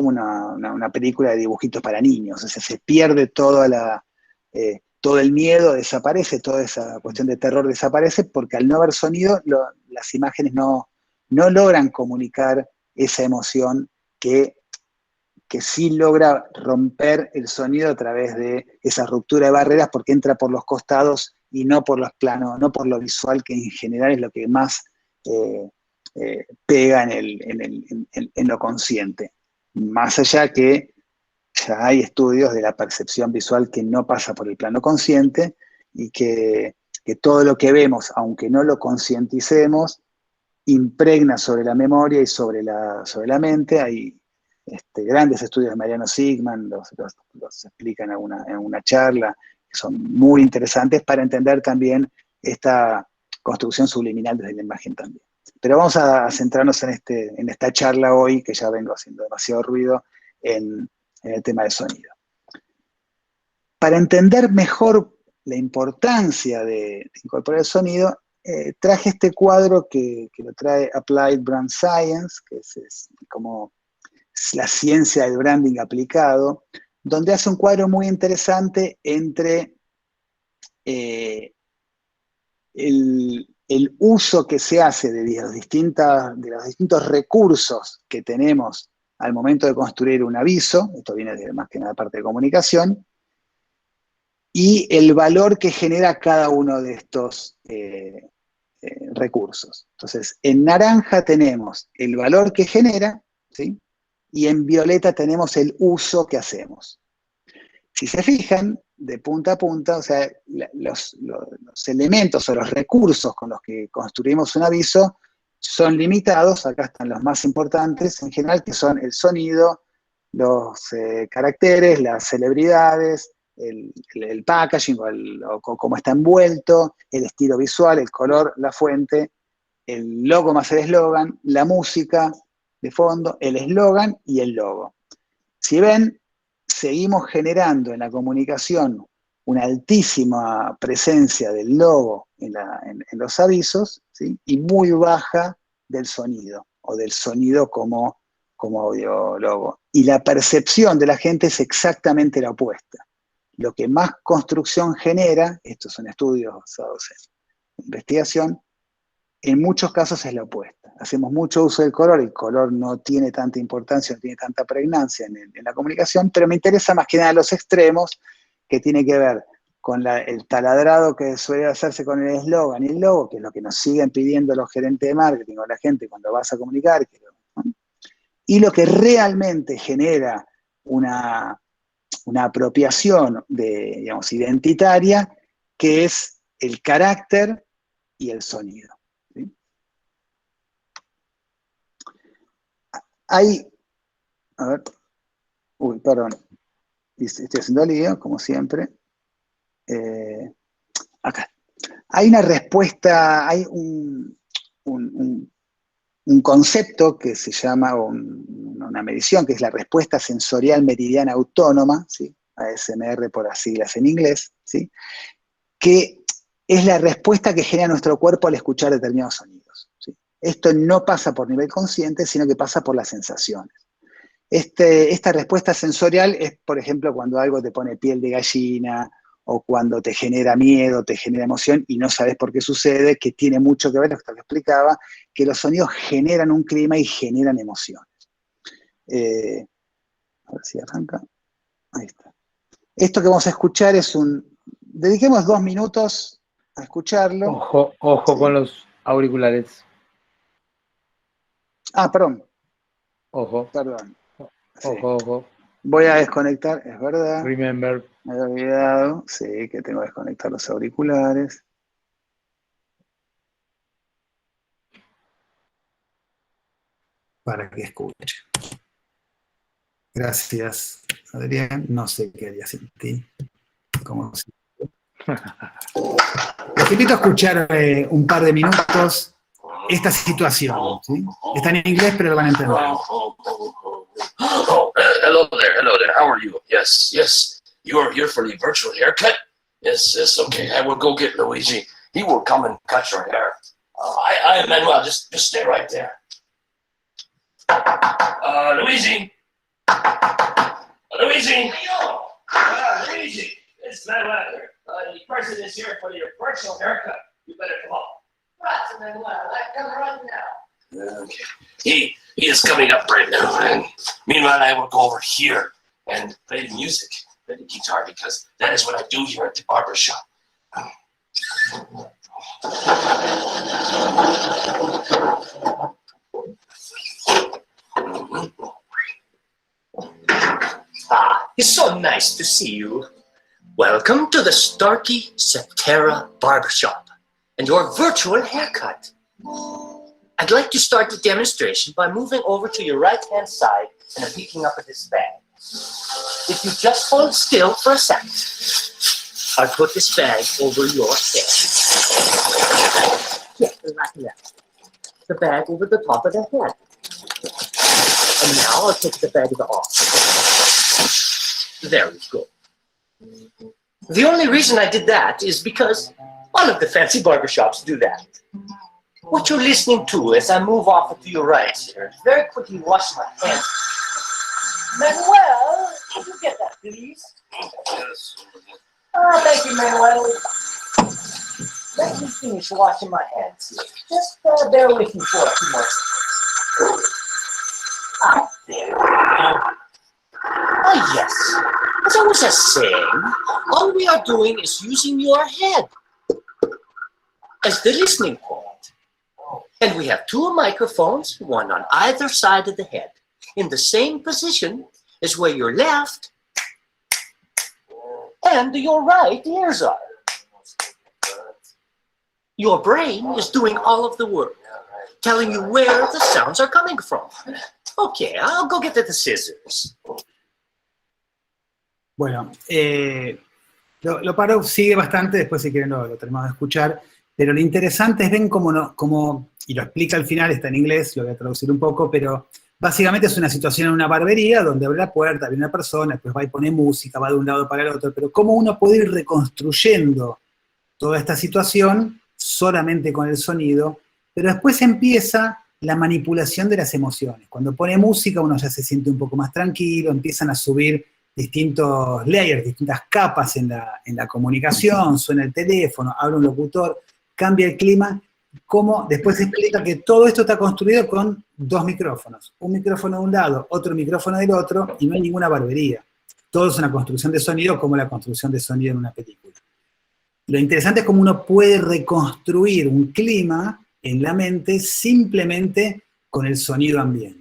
una película de dibujitos para niños, o sea, se pierde todo el miedo, desaparece, toda esa cuestión de terror desaparece, porque al no haber sonido, las imágenes no logran comunicar esa emoción que que sí logra romper el sonido a través de esa ruptura de barreras porque entra por los costados y no por los planos, no por lo visual, que en general es lo que más pega en lo consciente. Más allá que ya hay estudios de la percepción visual que no pasa por el plano consciente y que todo lo que vemos, aunque no lo concienticemos, impregna sobre la memoria y sobre la mente. Hay grandes estudios de Mariano Sigman, los explican en una charla, que son muy interesantes para entender también esta construcción subliminal desde la imagen también. Pero vamos a centrarnos en esta charla hoy, que ya vengo haciendo demasiado ruido, en el tema del sonido. Para entender mejor la importancia de incorporar el sonido, traje este cuadro que lo trae Applied Brand Science, que es como la ciencia del branding aplicado, donde hace un cuadro muy interesante entre el uso que se hace de los distintos recursos que tenemos al momento de construir un aviso, esto viene de más que nada parte de comunicación, y el valor que genera cada uno de estos recursos. Entonces, en naranja tenemos el valor que genera, ¿sí? Y en violeta tenemos el uso que hacemos. Si se fijan, de punta a punta, o sea, los elementos o los recursos con los que construimos un aviso son limitados. Acá están los más importantes en general, que son el sonido, los caracteres, las celebridades, el packaging o cómo está envuelto, el estilo visual, el color, la fuente, el logo más el eslogan, la música de fondo, el eslogan y el logo. Si ven, seguimos generando en la comunicación una altísima presencia del logo en los avisos, ¿sí? Y muy baja del sonido, o del sonido como audiólogo. Y la percepción de la gente es exactamente la opuesta. Lo que más construcción genera, estos son estudios basados en investigación, en muchos casos es la opuesta. Hacemos mucho uso del color, el color no tiene tanta importancia, no tiene tanta pregnancia en la comunicación, pero me interesa más que nada los extremos, que tiene que ver con el taladrado que suele hacerse con el eslogan y el logo, que es lo que nos siguen pidiendo los gerentes de marketing o la gente cuando vas a comunicar, ¿no? Y lo que realmente genera una apropiación digamos, identitaria, que es el carácter y el sonido. ¿Sí? Hay, a ver, perdón, estoy haciendo lío, como siempre. Acá. Hay una respuesta, hay un concepto que se llama, una medición, que es la respuesta sensorial meridiana autónoma, ¿sí? ASMR por las siglas en inglés, ¿sí? Que es la respuesta que genera nuestro cuerpo al escuchar determinados sonidos, ¿sí? Esto no pasa por nivel consciente, sino que pasa por las sensaciones. Esta respuesta sensorial es, por ejemplo, cuando algo te pone piel de gallina, o cuando te genera miedo, te genera emoción, y no sabes por qué sucede, que tiene mucho que ver, esto que explicaba, que los sonidos generan un clima y generan emociones. A ver si arranca. Ahí está. Esto que vamos a escuchar es dediquemos 2 minutos a escucharlo. Ojo ¿sí? con los auriculares. Perdón. Ojo. Perdón. Sí. Ojo. Voy a desconectar, es verdad. Remember. Me había olvidado. Sí, que tengo que desconectar los auriculares. Para que escuche. Gracias, Adrián. No sé qué haría sin ti. Como si... Les invito a escuchar un par de minutos esta situación. ¿Sí? Está en inglés, pero lo van a entender. Hello there. How are you? Yes. You're here for the virtual haircut? Yes, okay. I will go get Luigi. He will come and cut your hair. I am Manuel. Just stay right there. Luigi. Luigi, it's Manuel here. The person is here for your virtual haircut. You better come on. Right, Manuel. Come right now. Okay. he is coming up right now. And meanwhile, I will go over here and play the music, play the guitar, because that is what I do here at the barber shop. It's so nice to see you. Welcome to the Starkey Cetera Barbershop and your virtual haircut. I'd like to start the demonstration by moving over to your right-hand side and picking up this bag. If you just hold still for a second, I'll put this bag over your head. Yeah, like that. The bag over the top of the head. And now I'll take the bag off. There we go. The only reason I did that is because all of the fancy barbershops do that. What you're listening to as I move off to your right here, very quickly wash my hands. Manuel, could you get that, please? Yes. Oh, thank you, Manuel. Let me finish washing my hands here. Just bear with me for a few more seconds. There we go. Oh, yes. As I was just saying, all we are doing is using your head as the listening point. And we have two microphones, one on either side of the head, in the same position as where your left and your right ears are. Your brain is doing all of the work, telling you where the sounds are coming from. Okay, I'll go get the scissors. Bueno, lo paro, sigue bastante, después si quieren lo terminamos de escuchar, pero lo interesante es ven cómo, y lo explica al final, está en inglés, lo voy a traducir un poco, pero básicamente es una situación en una barbería donde abre la puerta, viene una persona, después va y pone música, va de un lado para el otro, pero cómo uno puede ir reconstruyendo toda esta situación solamente con el sonido, pero después empieza la manipulación de las emociones. Cuando pone música uno ya se siente un poco más tranquilo, empiezan a subir distintos layers, distintas capas en la comunicación, suena el teléfono, habla un locutor, cambia el clima, como después se explica que todo esto está construido con dos micrófonos, un micrófono de un lado, otro micrófono del otro, y no hay ninguna barbería. Todo es una construcción de sonido como la construcción de sonido en una película. Lo interesante es cómo uno puede reconstruir un clima en la mente simplemente con el sonido ambiente.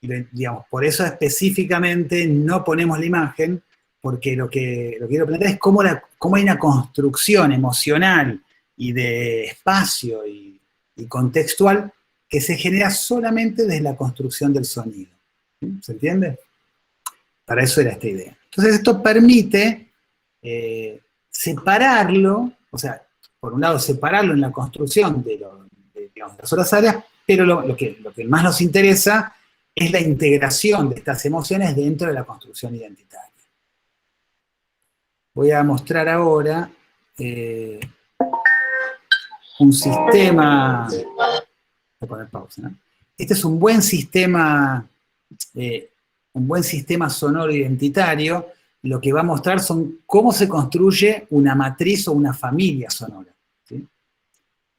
Y, digamos, por eso específicamente no ponemos la imagen, porque lo que quiero plantear es cómo hay una construcción emocional y de espacio y contextual que se genera solamente desde la construcción del sonido. ¿Se entiende? Para eso era esta idea. Entonces esto permite separarlo, o sea, por un lado separarlo en la construcción de las otras áreas, pero lo que más nos interesa es la integración de estas emociones dentro de la construcción identitaria. Voy a mostrar ahora un sistema, voy a poner pausa, ¿no? Este es un buen sistema sonoro identitario. Lo que va a mostrar son cómo se construye una matriz o una familia sonora, ¿sí?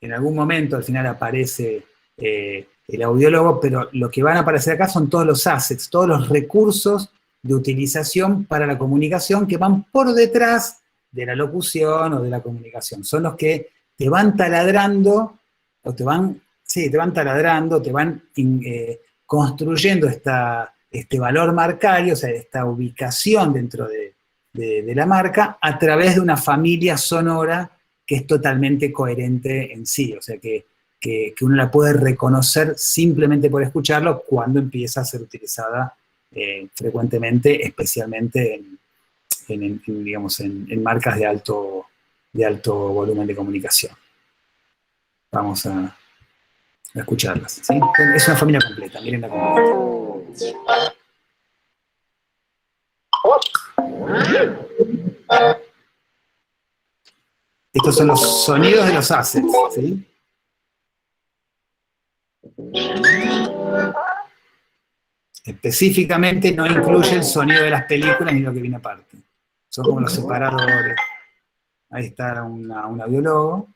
En algún momento al final aparece el audiólogo, pero lo que van a aparecer acá son todos los assets, todos los recursos de utilización para la comunicación que van por detrás de la locución o de la comunicación. Son los que te van taladrando, o te van construyendo este valor marcario, o sea, esta ubicación dentro de la marca, a través de una familia sonora que es totalmente coherente en sí, o sea, que uno la puede reconocer simplemente por escucharlo cuando empieza a ser utilizada frecuentemente, especialmente en marcas de alto volumen de comunicación. Vamos a escucharlas, ¿sí? Es una familia completa, miren la completa. Estos son los sonidos de los assets, ¿sí? Específicamente no incluye el sonido de las películas ni lo que viene aparte. Son como los separadores. Ahí está un audiólogo.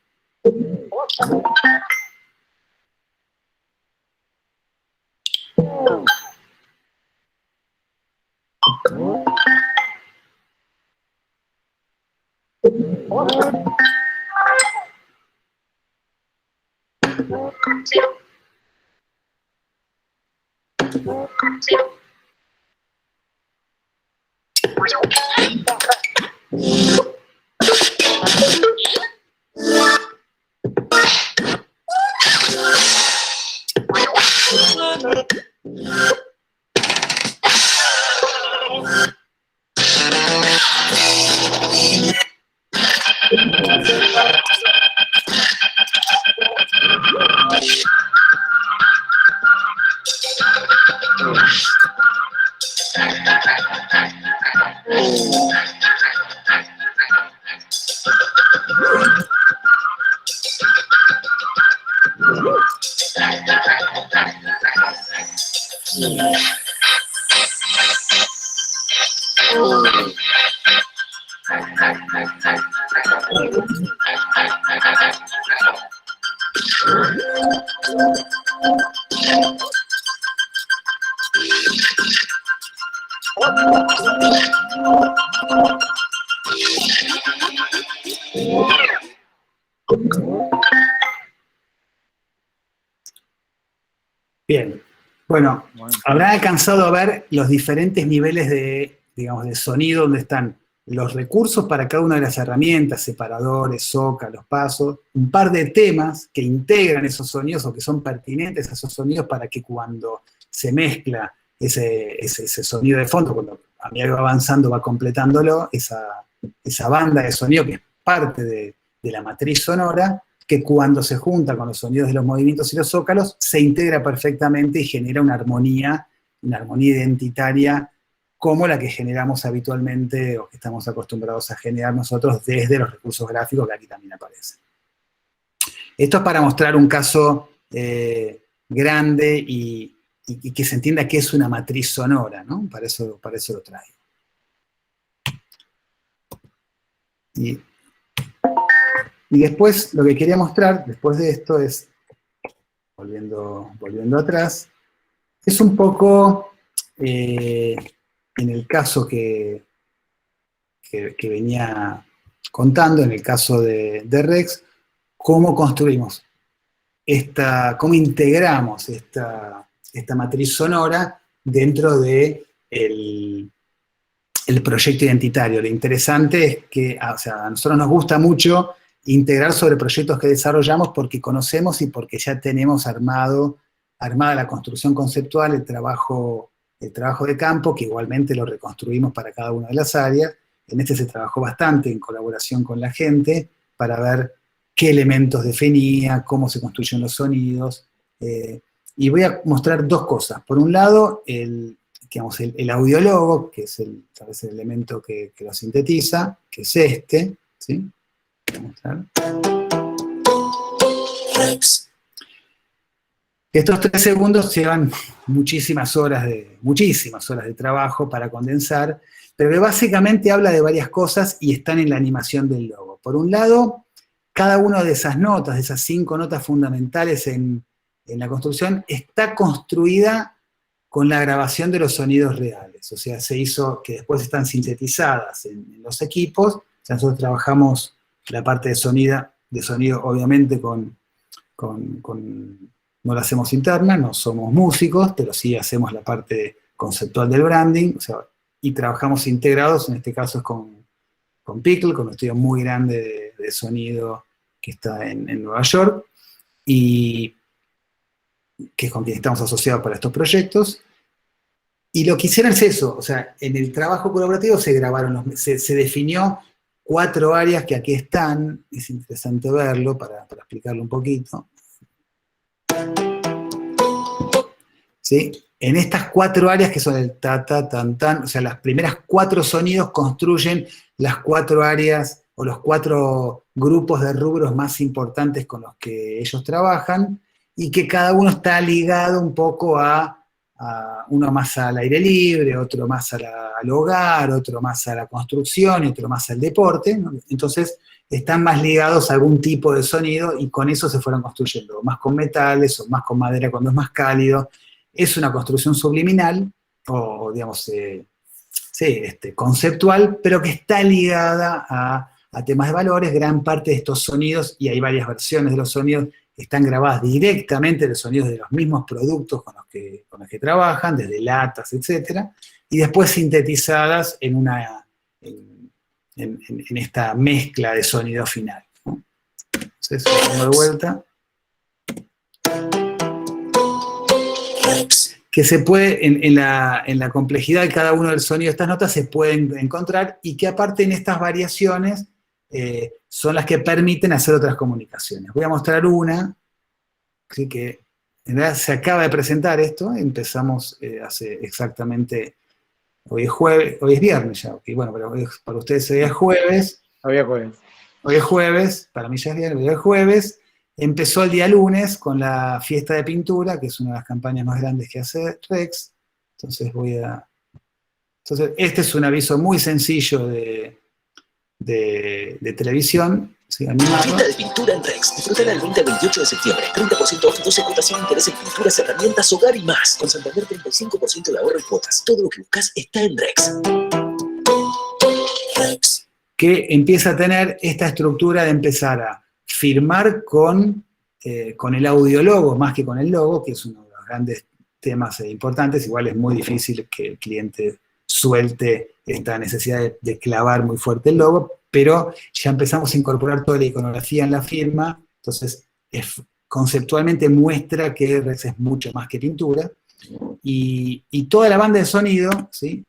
Bien, bueno, habrán alcanzado a ver los diferentes niveles de, digamos, de sonido donde están los recursos para cada una de las herramientas, separadores, zócalos, pasos, un par de temas que integran esos sonidos o que son pertinentes a esos sonidos para que cuando se mezcla ese sonido de fondo, cuando a medida que va avanzando va completándolo, esa banda de sonido que es parte de la matriz sonora, que cuando se junta con los sonidos de los movimientos y los zócalos, se integra perfectamente y genera una armonía identitaria como la que generamos habitualmente o que estamos acostumbrados a generar nosotros desde los recursos gráficos que aquí también aparecen. Esto es para mostrar un caso grande y que se entienda que es una matriz sonora, ¿no? Para eso lo traigo. Y después, lo que quería mostrar, después de esto, es, volviendo atrás, es un poco, en el caso que venía contando, en el caso de Rex, cómo construimos, cómo integramos esta matriz sonora dentro de el proyecto identitario. Lo interesante es que, o sea, a nosotros nos gusta mucho integrar sobre proyectos que desarrollamos porque conocemos y porque ya tenemos armada la construcción conceptual, el trabajo de campo, que igualmente lo reconstruimos para cada una de las áreas. En este se trabajó bastante en colaboración con la gente para ver qué elementos definía, cómo se construyen los sonidos. Y voy a mostrar dos cosas. Por un lado, el audiólogo, que es tal vez el elemento que lo sintetiza, que es este, ¿sí? Voy a mostrar. Estos 3 segundos llevan muchísimas horas de trabajo para condensar, pero que básicamente habla de varias cosas y están en la animación del logo. Por un lado, cada una de esas notas, de esas 5 notas fundamentales en la construcción, está construida con la grabación de los sonidos reales. O sea, se hizo que después están sintetizadas en los equipos. O sea, nosotros trabajamos la parte de sonido obviamente no la hacemos interna, no somos músicos, pero sí hacemos la parte conceptual del branding, o sea, y trabajamos integrados, en este caso es con Pickle, con un estudio muy grande de sonido que está en Nueva York, y que es con quien estamos asociados para estos proyectos. Y lo que hicieron es eso, o sea, en el trabajo colaborativo se definió 4 áreas que aquí están, es interesante verlo para explicarlo un poquito. ¿Sí? En estas 4 áreas que son el ta, ta, tan, tan, o sea, las primeras 4 sonidos construyen las 4 áreas o los 4 grupos de rubros más importantes con los que ellos trabajan y que cada uno está ligado un poco a uno más al aire libre, otro más al hogar, otro más a la construcción y otro más al deporte, ¿no? Entonces están más ligados a algún tipo de sonido y con eso se fueron construyendo, más con metales o más con madera cuando es más cálido. Es una construcción subliminal, o digamos, conceptual, pero que está ligada a a temas de valores, gran parte de estos sonidos, y hay varias versiones de los sonidos, están grabadas directamente de los sonidos de los mismos productos con los que trabajan, desde latas, etcétera, y después sintetizadas en esta mezcla de sonido final, ¿no? Entonces, lo pongo de vuelta. Que se puede, en la complejidad de cada uno del sonido de estas notas se pueden encontrar, y que aparte en estas variaciones son las que permiten hacer otras comunicaciones. Voy a mostrar una, ¿sí? Que en realidad se acaba de presentar esto, empezamos hace exactamente, hoy es viernes ya, okay, bueno, pero para ustedes hoy es jueves. Hoy es jueves, para mí ya es viernes, hoy es jueves. Empezó el día lunes con la fiesta de pintura, que es una de las campañas más grandes que hace Rex. Entonces este es un aviso muy sencillo de televisión. ¿Sí? Fiesta de pintura en Rex. Disfrútala el 20 al 28 de septiembre. 30% off, 12 cuotas sin interés en pinturas, herramientas, hogar y más. Con Santander 35% de ahorro y cuotas. Todo lo que buscas está en Rex. Rex. Que empieza a tener esta estructura de empezar a firmar con el audiologo más que con el logo, que es uno de los grandes temas importantes. Igual es muy difícil que el cliente suelte esta necesidad de clavar muy fuerte el logo, pero ya empezamos a incorporar toda la iconografía en la firma, entonces conceptualmente muestra que Rex es mucho más que pintura, y toda la banda de sonido, ¿sí?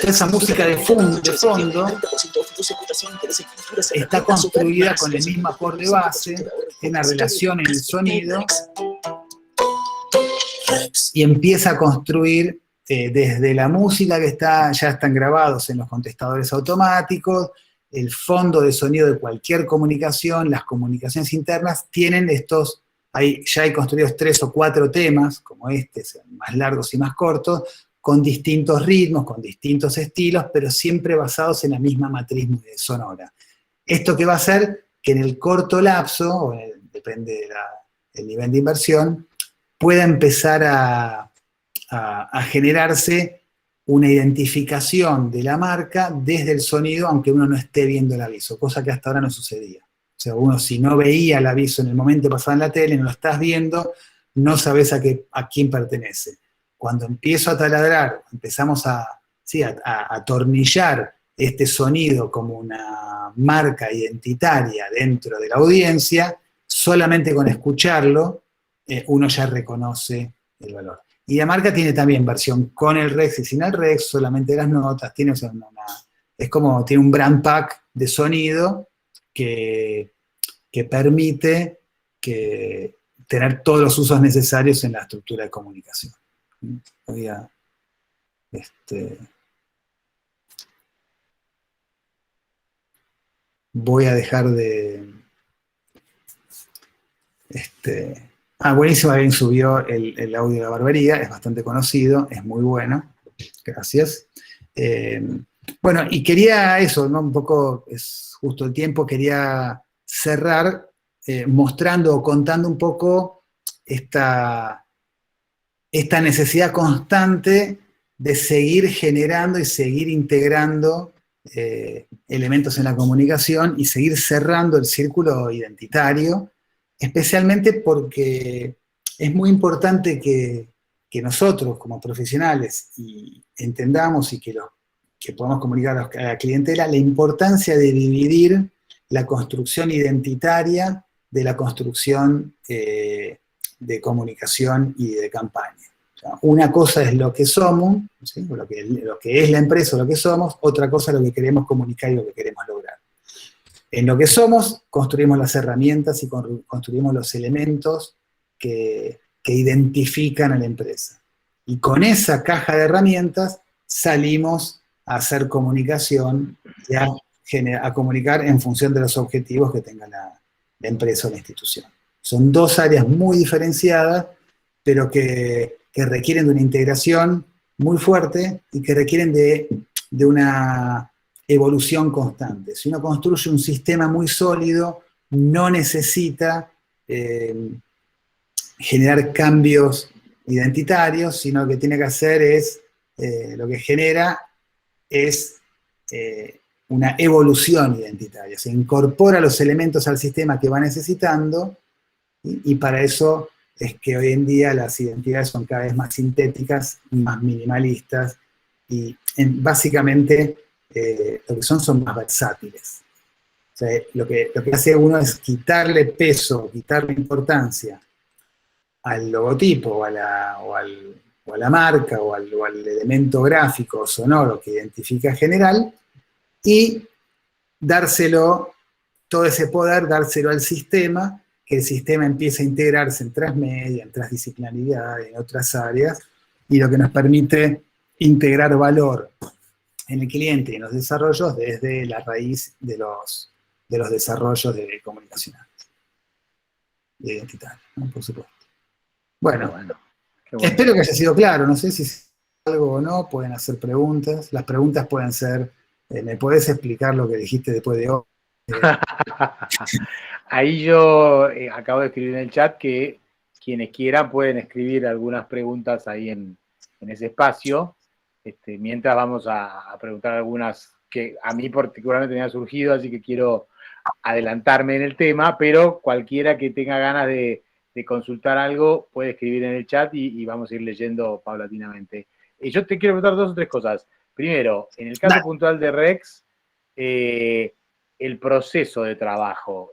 Esa música de fondo está construida con el mismo acorde base, en la relación en el sonido, y empieza a construir desde la música que ya están grabados en los contestadores automáticos, el fondo de sonido de cualquier comunicación, las comunicaciones internas tienen ya hay construidos 3 o 4 temas, como este, más largos y más cortos, con distintos ritmos, con distintos estilos, pero siempre basados en la misma matriz sonora. Esto que va a hacer que en el corto lapso, depende del nivel de inversión, pueda empezar a generarse una identificación de la marca desde el sonido, aunque uno no esté viendo el aviso, cosa que hasta ahora no sucedía. O sea, uno si no veía el aviso en el momento pasado en la tele, no lo estás viendo, no sabes a quién pertenece. Cuando empiezo a taladrar, empezamos a atornillar este sonido como una marca identitaria dentro de la audiencia, solamente con escucharlo, uno ya reconoce el valor. Y la marca tiene también versión con el Rex y sin el Rex, solamente las notas, tiene tiene un brand pack de sonido que permite tener todos los usos necesarios en la estructura de comunicación. Voy a dejar de... buenísimo, alguien subió el audio de la barbería, es bastante conocido, es muy bueno, gracias. Bueno, y quería eso, ¿no? Un poco, es justo el tiempo, quería cerrar mostrando o contando un poco esta necesidad constante de seguir generando y seguir integrando elementos en la comunicación y seguir cerrando el círculo identitario, especialmente porque es muy importante que nosotros como profesionales entendamos y que podamos comunicar a la clientela la importancia de dividir la construcción identitaria de la construcción de comunicación y de campaña. O sea, una cosa es lo que somos, ¿sí? lo que es la empresa o lo que somos, otra cosa es lo que queremos comunicar y lo que queremos lograr. En lo que somos, construimos las herramientas y construimos los elementos que identifican a la empresa. Y con esa caja de herramientas salimos a hacer comunicación y a comunicar en función de los objetivos que tenga la empresa o la institución. Son dos áreas muy diferenciadas, pero que requieren de una integración muy fuerte y que requieren de una evolución constante. Si uno construye un sistema muy sólido, no necesita generar cambios identitarios, sino que tiene que hacer lo que genera es una evolución identitaria, se incorpora los elementos al sistema que va necesitando, y para eso es que hoy en día las identidades son cada vez más sintéticas, más minimalistas, y básicamente lo que son más versátiles. O sea, lo que hace uno es quitarle peso, quitarle importancia al logotipo o a la marca o al elemento gráfico o sonoro que identifica general, y dárselo, todo ese poder, dárselo al sistema, que el sistema empiece a integrarse en transmedia, en transdisciplinaridad, en otras áreas, y lo que nos permite integrar valor en el cliente y en los desarrollos desde la raíz de los desarrollos de comunicacionales, de identitarios, ¿no? Por supuesto. Bueno, Qué bueno. espero que haya sido claro, no sé si es algo o no, pueden hacer preguntas, las preguntas pueden ser, ¿me podés explicar lo que dijiste después de hoy? Ahí yo acabo de escribir en el chat que quienes quieran pueden escribir algunas preguntas ahí en ese espacio, mientras vamos a preguntar algunas que a mí particularmente me han surgido, así que quiero adelantarme en el tema, pero cualquiera que tenga ganas de consultar algo puede escribir en el chat y vamos a ir leyendo paulatinamente. Yo te quiero preguntar 2 o 3 cosas. Primero, en el caso puntual de Rex, el proceso de trabajo,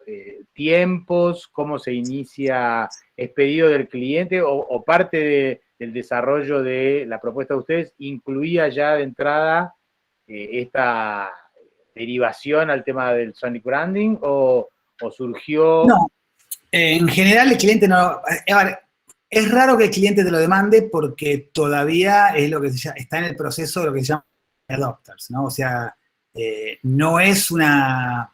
tiempos, cómo se inicia, es pedido del cliente o parte del desarrollo de la propuesta de ustedes incluía ya de entrada esta derivación al tema del Sonic Branding o surgió... No, en general el cliente no... A ver, es raro que el cliente te lo demande porque todavía es lo que se llama, está en el proceso de lo que se llama adopters, ¿no? O sea, no es una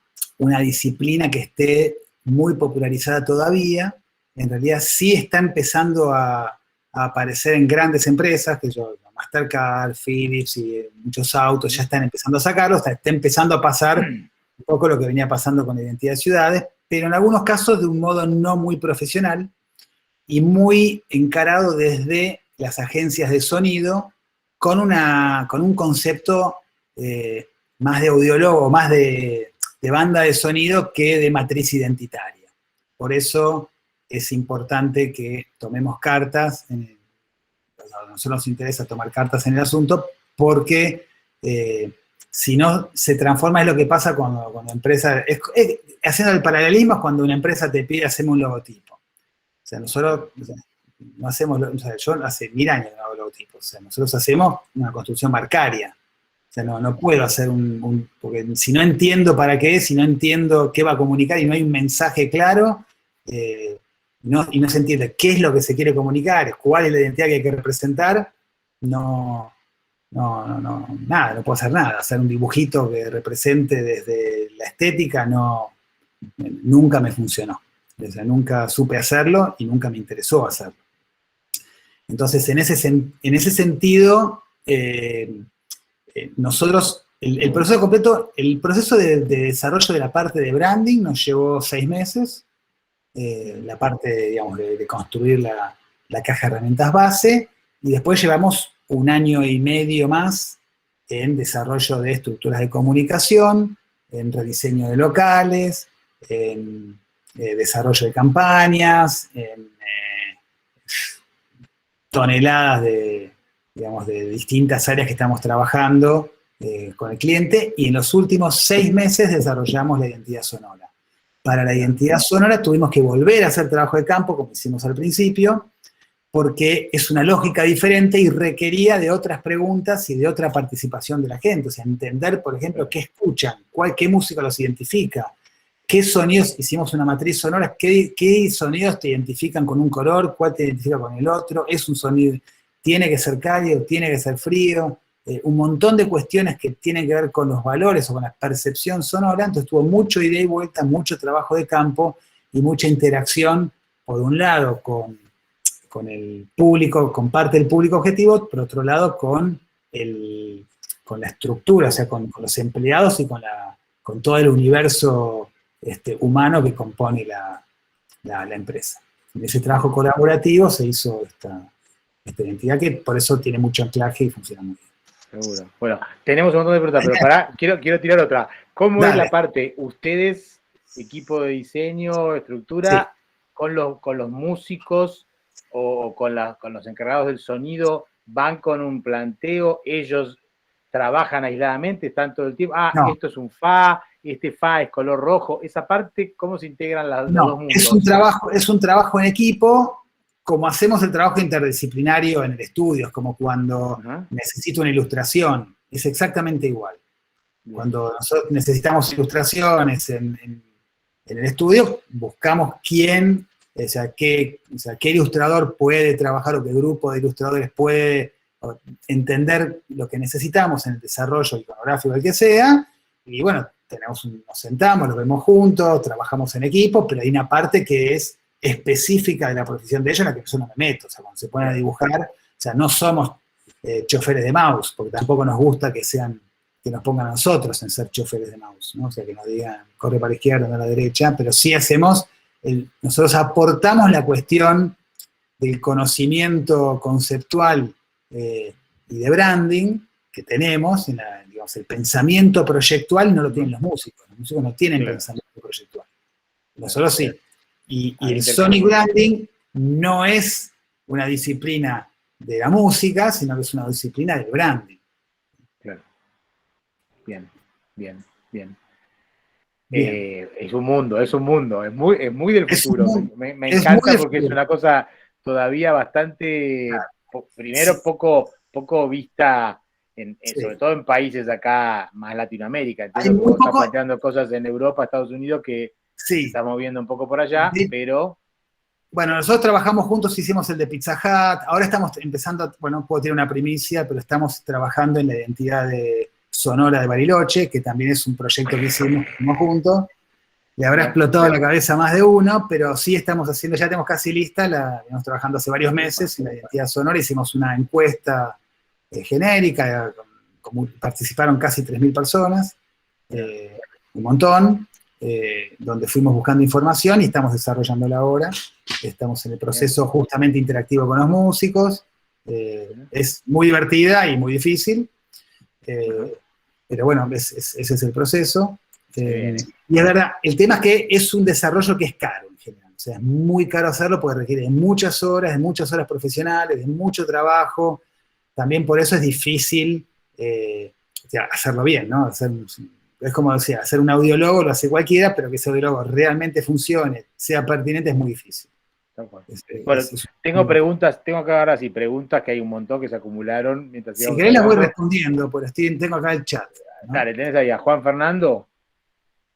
disciplina que esté muy popularizada todavía, en realidad sí está empezando a aparecer en grandes empresas, que yo, Mastercard, Philips y muchos autos ya están empezando a sacarlo, está empezando a pasar un poco lo que venía pasando con la identidad de ciudades, pero en algunos casos de un modo no muy profesional y muy encarado desde las agencias de sonido con un concepto más de audiólogo, más de banda de sonido que de matriz identitaria. Por eso es importante que tomemos cartas, a nosotros nos interesa tomar cartas en el asunto, porque si no se transforma, es lo que pasa cuando empresa, haciendo el paralelismo, es cuando una empresa te pide hacerme un logotipo. O sea, nosotros no hacemos, o sea, yo hace 1000 años no hago logotipos, o sea, nosotros hacemos una construcción marcaria. O sea, no puedo hacer porque si no entiendo para qué es, si no entiendo qué va a comunicar y no hay un mensaje claro, y no se entiende qué es lo que se quiere comunicar, cuál es la identidad que hay que representar, no puedo hacer nada. Hacer un dibujito que represente desde la estética nunca me funcionó. O sea, nunca supe hacerlo y nunca me interesó hacerlo. Entonces, en ese sentido, nosotros, el proceso completo, el proceso de desarrollo de la parte de branding nos llevó 6 meses, la parte, digamos, de construir la caja de herramientas base, y después llevamos 1 año y medio más en desarrollo de estructuras de comunicación, en rediseño de locales, en desarrollo de campañas, en toneladas de distintas áreas que estamos trabajando con el cliente, y en los últimos 6 meses desarrollamos la identidad sonora. Para la identidad sonora tuvimos que volver a hacer trabajo de campo, como hicimos al principio, porque es una lógica diferente y requería de otras preguntas y de otra participación de la gente. O sea, entender, por ejemplo, qué escuchan, qué música los identifica, qué sonidos, hicimos una matriz sonora, qué sonidos te identifican con un color, cuál te identifica con el otro, es un sonido, tiene que ser cálido, tiene que ser frío, un montón de cuestiones que tienen que ver con los valores o con la percepción sonora. Entonces tuvo mucho ida y vuelta, mucho trabajo de campo y mucha interacción, por un lado, con el público, con parte del público objetivo, por otro lado, con la estructura, o sea, con los empleados y con todo el universo humano que compone la empresa. En ese trabajo colaborativo se hizo esta identidad, que por eso tiene mucho anclaje y funciona muy bien. seguro. Bueno, tenemos un montón de preguntas, pero pará, quiero tirar otra. ¿Cómo es Dale. la parte, ustedes, equipo de diseño, estructura, con los músicos o con los encargados del sonido, van con un planteo, ellos trabajan aisladamente, están todo el tiempo, No. esto es un fa, este fa es color rojo, esa parte, ¿cómo se integran los dos mundos? Es un trabajo en equipo, como hacemos el trabajo interdisciplinario en el estudio, es como cuando necesito una ilustración, es exactamente igual. Bien. Cuando nosotros necesitamos ilustraciones en el estudio, buscamos quién, qué ilustrador puede trabajar o qué grupo de ilustradores puede entender lo que necesitamos en el desarrollo iconográfico, el que sea, y bueno, nos sentamos, lo vemos juntos, trabajamos en equipo, pero hay una parte que es específica de la profesión de ellos en la que yo no me meto, o sea, cuando se ponen a dibujar, o sea, no somos choferes de mouse, porque tampoco nos gusta que nos pongan a nosotros en ser choferes de mouse, ¿no? O sea, que nos digan, corre para la izquierda, no a la derecha, pero sí nosotros aportamos la cuestión del conocimiento conceptual y de branding que tenemos, digamos, el pensamiento proyectual no lo tienen los músicos no tienen pensamiento proyectual, nosotros sí. Y el Sonic Branding no es una disciplina de la música, sino que es una disciplina del branding. Claro. Bien. Es un mundo, es muy del futuro. Me encanta porque es una cosa todavía bastante, primero poco vista, sobre todo en países acá más Latinoamérica. Entiendo que vos estás planteando cosas en Europa, Estados Unidos, que se está moviendo un poco por allá, pero... Bueno, nosotros trabajamos juntos, hicimos el de Pizza Hut, ahora estamos empezando, bueno, puedo tener una primicia, pero estamos trabajando en la identidad sonora de Bariloche, que también es un proyecto que hicimos juntos. Le habrá explotado la cabeza a más de uno, pero sí estamos haciendo, ya tenemos casi lista, venimos trabajando hace varios meses en la identidad sonora, hicimos una encuesta genérica, participaron casi 3.000 personas, un montón, donde fuimos buscando información y estamos desarrollándola ahora. Estamos en el proceso justamente interactivo con los músicos. Es muy divertida y muy difícil, pero bueno, ese es el proceso. Y es verdad, el tema es que es un desarrollo que es caro en general. O sea, es muy caro hacerlo porque requiere de muchas horas profesionales, de mucho trabajo. También por eso es difícil hacerlo bien, ¿no? Es como decía, hacer un audiólogo lo hace cualquiera, pero que ese audiólogo realmente funcione, sea pertinente, es muy difícil. Bueno, tengo preguntas, tengo acá ahora sí, preguntas que hay un montón que se acumularon. Mientras si querés las voy respondiendo, porque tengo acá el chat, ¿no? Dale, tenés ahí a Juan Fernando.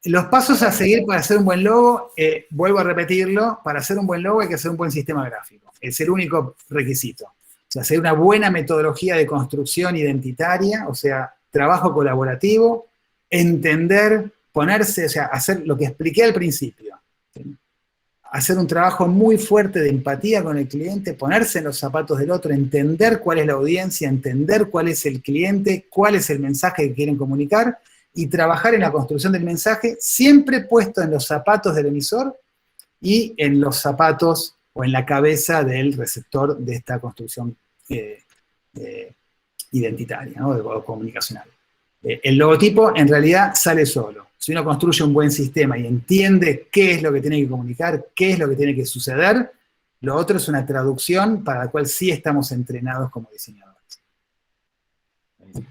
Los pasos a seguir para hacer un buen logo, vuelvo a repetirlo, para hacer un buen logo hay que hacer un buen sistema gráfico. Es el único requisito. O sea, hacer una buena metodología de construcción identitaria, o sea, trabajo colaborativo, entender, ponerse, o sea, hacer lo que expliqué al principio. ¿Sí? Hacer un trabajo muy fuerte de empatía con el cliente, ponerse en los zapatos del otro, entender cuál es la audiencia, entender cuál es el cliente, cuál es el mensaje que quieren comunicar, y trabajar en la construcción del mensaje, siempre puesto en los zapatos del emisor y en los zapatos o en la cabeza del receptor de esta construcción identitaria, ¿no? O comunicacional. El logotipo en realidad sale solo. Si uno construye un buen sistema y entiende qué es lo que tiene que comunicar, qué es lo que tiene que suceder, lo otro es una traducción para la cual sí estamos entrenados como diseñadores.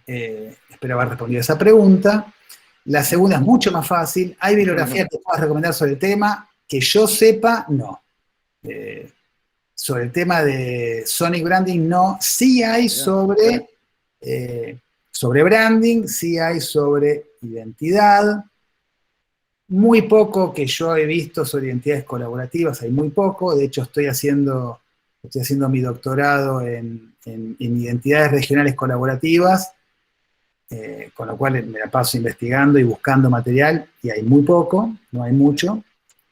Espero haber respondido a esa pregunta. La segunda es mucho más fácil. ¿Hay bibliografía que puedas recomendar sobre el tema? Que yo sepa, no. Sobre el tema de Sonic Branding, no. Sí hay sobre branding, sí hay sobre identidad. Muy poco que yo he visto sobre identidades colaborativas, hay muy poco. De hecho, estoy haciendo mi doctorado en identidades regionales colaborativas, con lo cual me la paso investigando y buscando material, y hay muy poco, no hay mucho.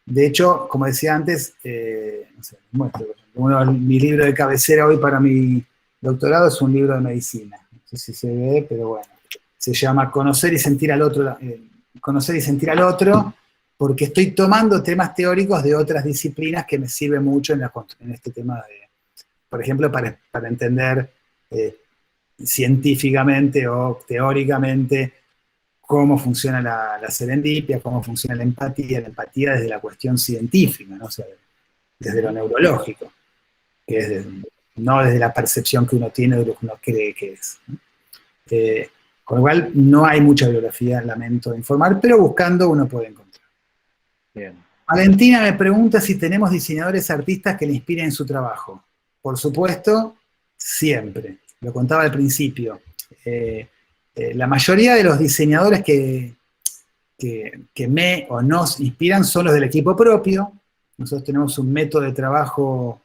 De hecho, como decía antes, no sé, mi libro de cabecera hoy para mi doctorado es un libro de medicina. No sé si se ve, pero bueno. Se llama Conocer y sentir al otro, porque estoy tomando temas teóricos de otras disciplinas que me sirven mucho en este tema de, por ejemplo, para entender científicamente o teóricamente cómo funciona la serendipia, cómo funciona la empatía desde la cuestión científica, ¿no? O sea, desde lo neurológico, que es no desde la percepción que uno tiene de lo que uno cree que es, ¿no? Con lo cual no hay mucha bibliografía, lamento informar, pero buscando uno puede encontrar. Bien. Valentina me pregunta si tenemos diseñadores artistas que le inspiren en su trabajo. Por supuesto, siempre. Lo contaba al principio. La mayoría de los diseñadores que me o nos inspiran son los del equipo propio. Nosotros tenemos un método de trabajo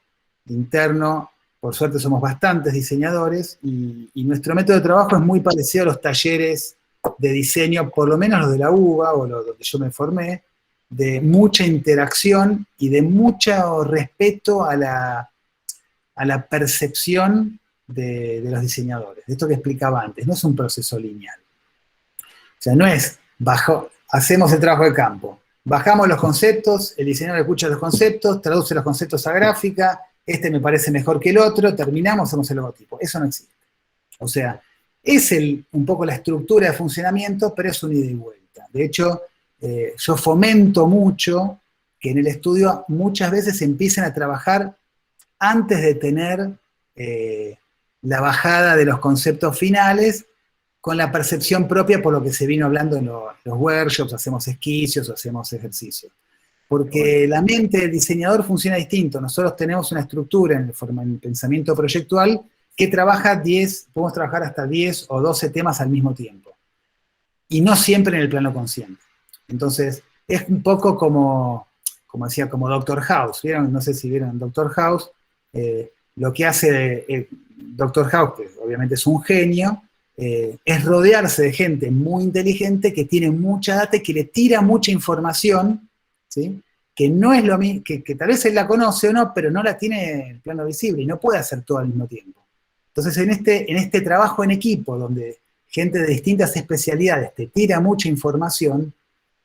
interno, por suerte somos bastantes diseñadores, y nuestro método de trabajo es muy parecido a los talleres de diseño, por lo menos los de la UBA o los donde yo me formé, de mucha interacción y de mucho respeto a la percepción de los diseñadores. De esto que explicaba antes, no es un proceso lineal. O sea, no es hacemos el trabajo de campo, bajamos los conceptos, el diseñador escucha los conceptos, traduce los conceptos a gráfica, este me parece mejor que el otro, terminamos, hacemos el logotipo. Eso no existe. O sea, es un poco la estructura de funcionamiento, pero es un ida y vuelta. De hecho, yo fomento mucho que en el estudio muchas veces empiecen a trabajar antes de tener la bajada de los conceptos finales, con la percepción propia por lo que se vino hablando en los workshops, hacemos esquicios, hacemos ejercicios. Porque la mente del diseñador funciona distinto. Nosotros tenemos una estructura en el pensamiento proyectual que podemos trabajar hasta 10 o 12 temas al mismo tiempo. Y no siempre en el plano consciente. Entonces, es un poco como decía, como Doctor House. ¿Vieron? No sé si vieron Doctor House. Lo que hace Doctor House, que obviamente es un genio, es rodearse de gente muy inteligente que tiene mucha data y que le tira mucha información, ¿sí? Que no es lo mismo, que tal vez él la conoce o no, pero no la tiene en el plano visible y no puede hacer todo al mismo tiempo. Entonces, en este trabajo en equipo, donde gente de distintas especialidades te tira mucha información,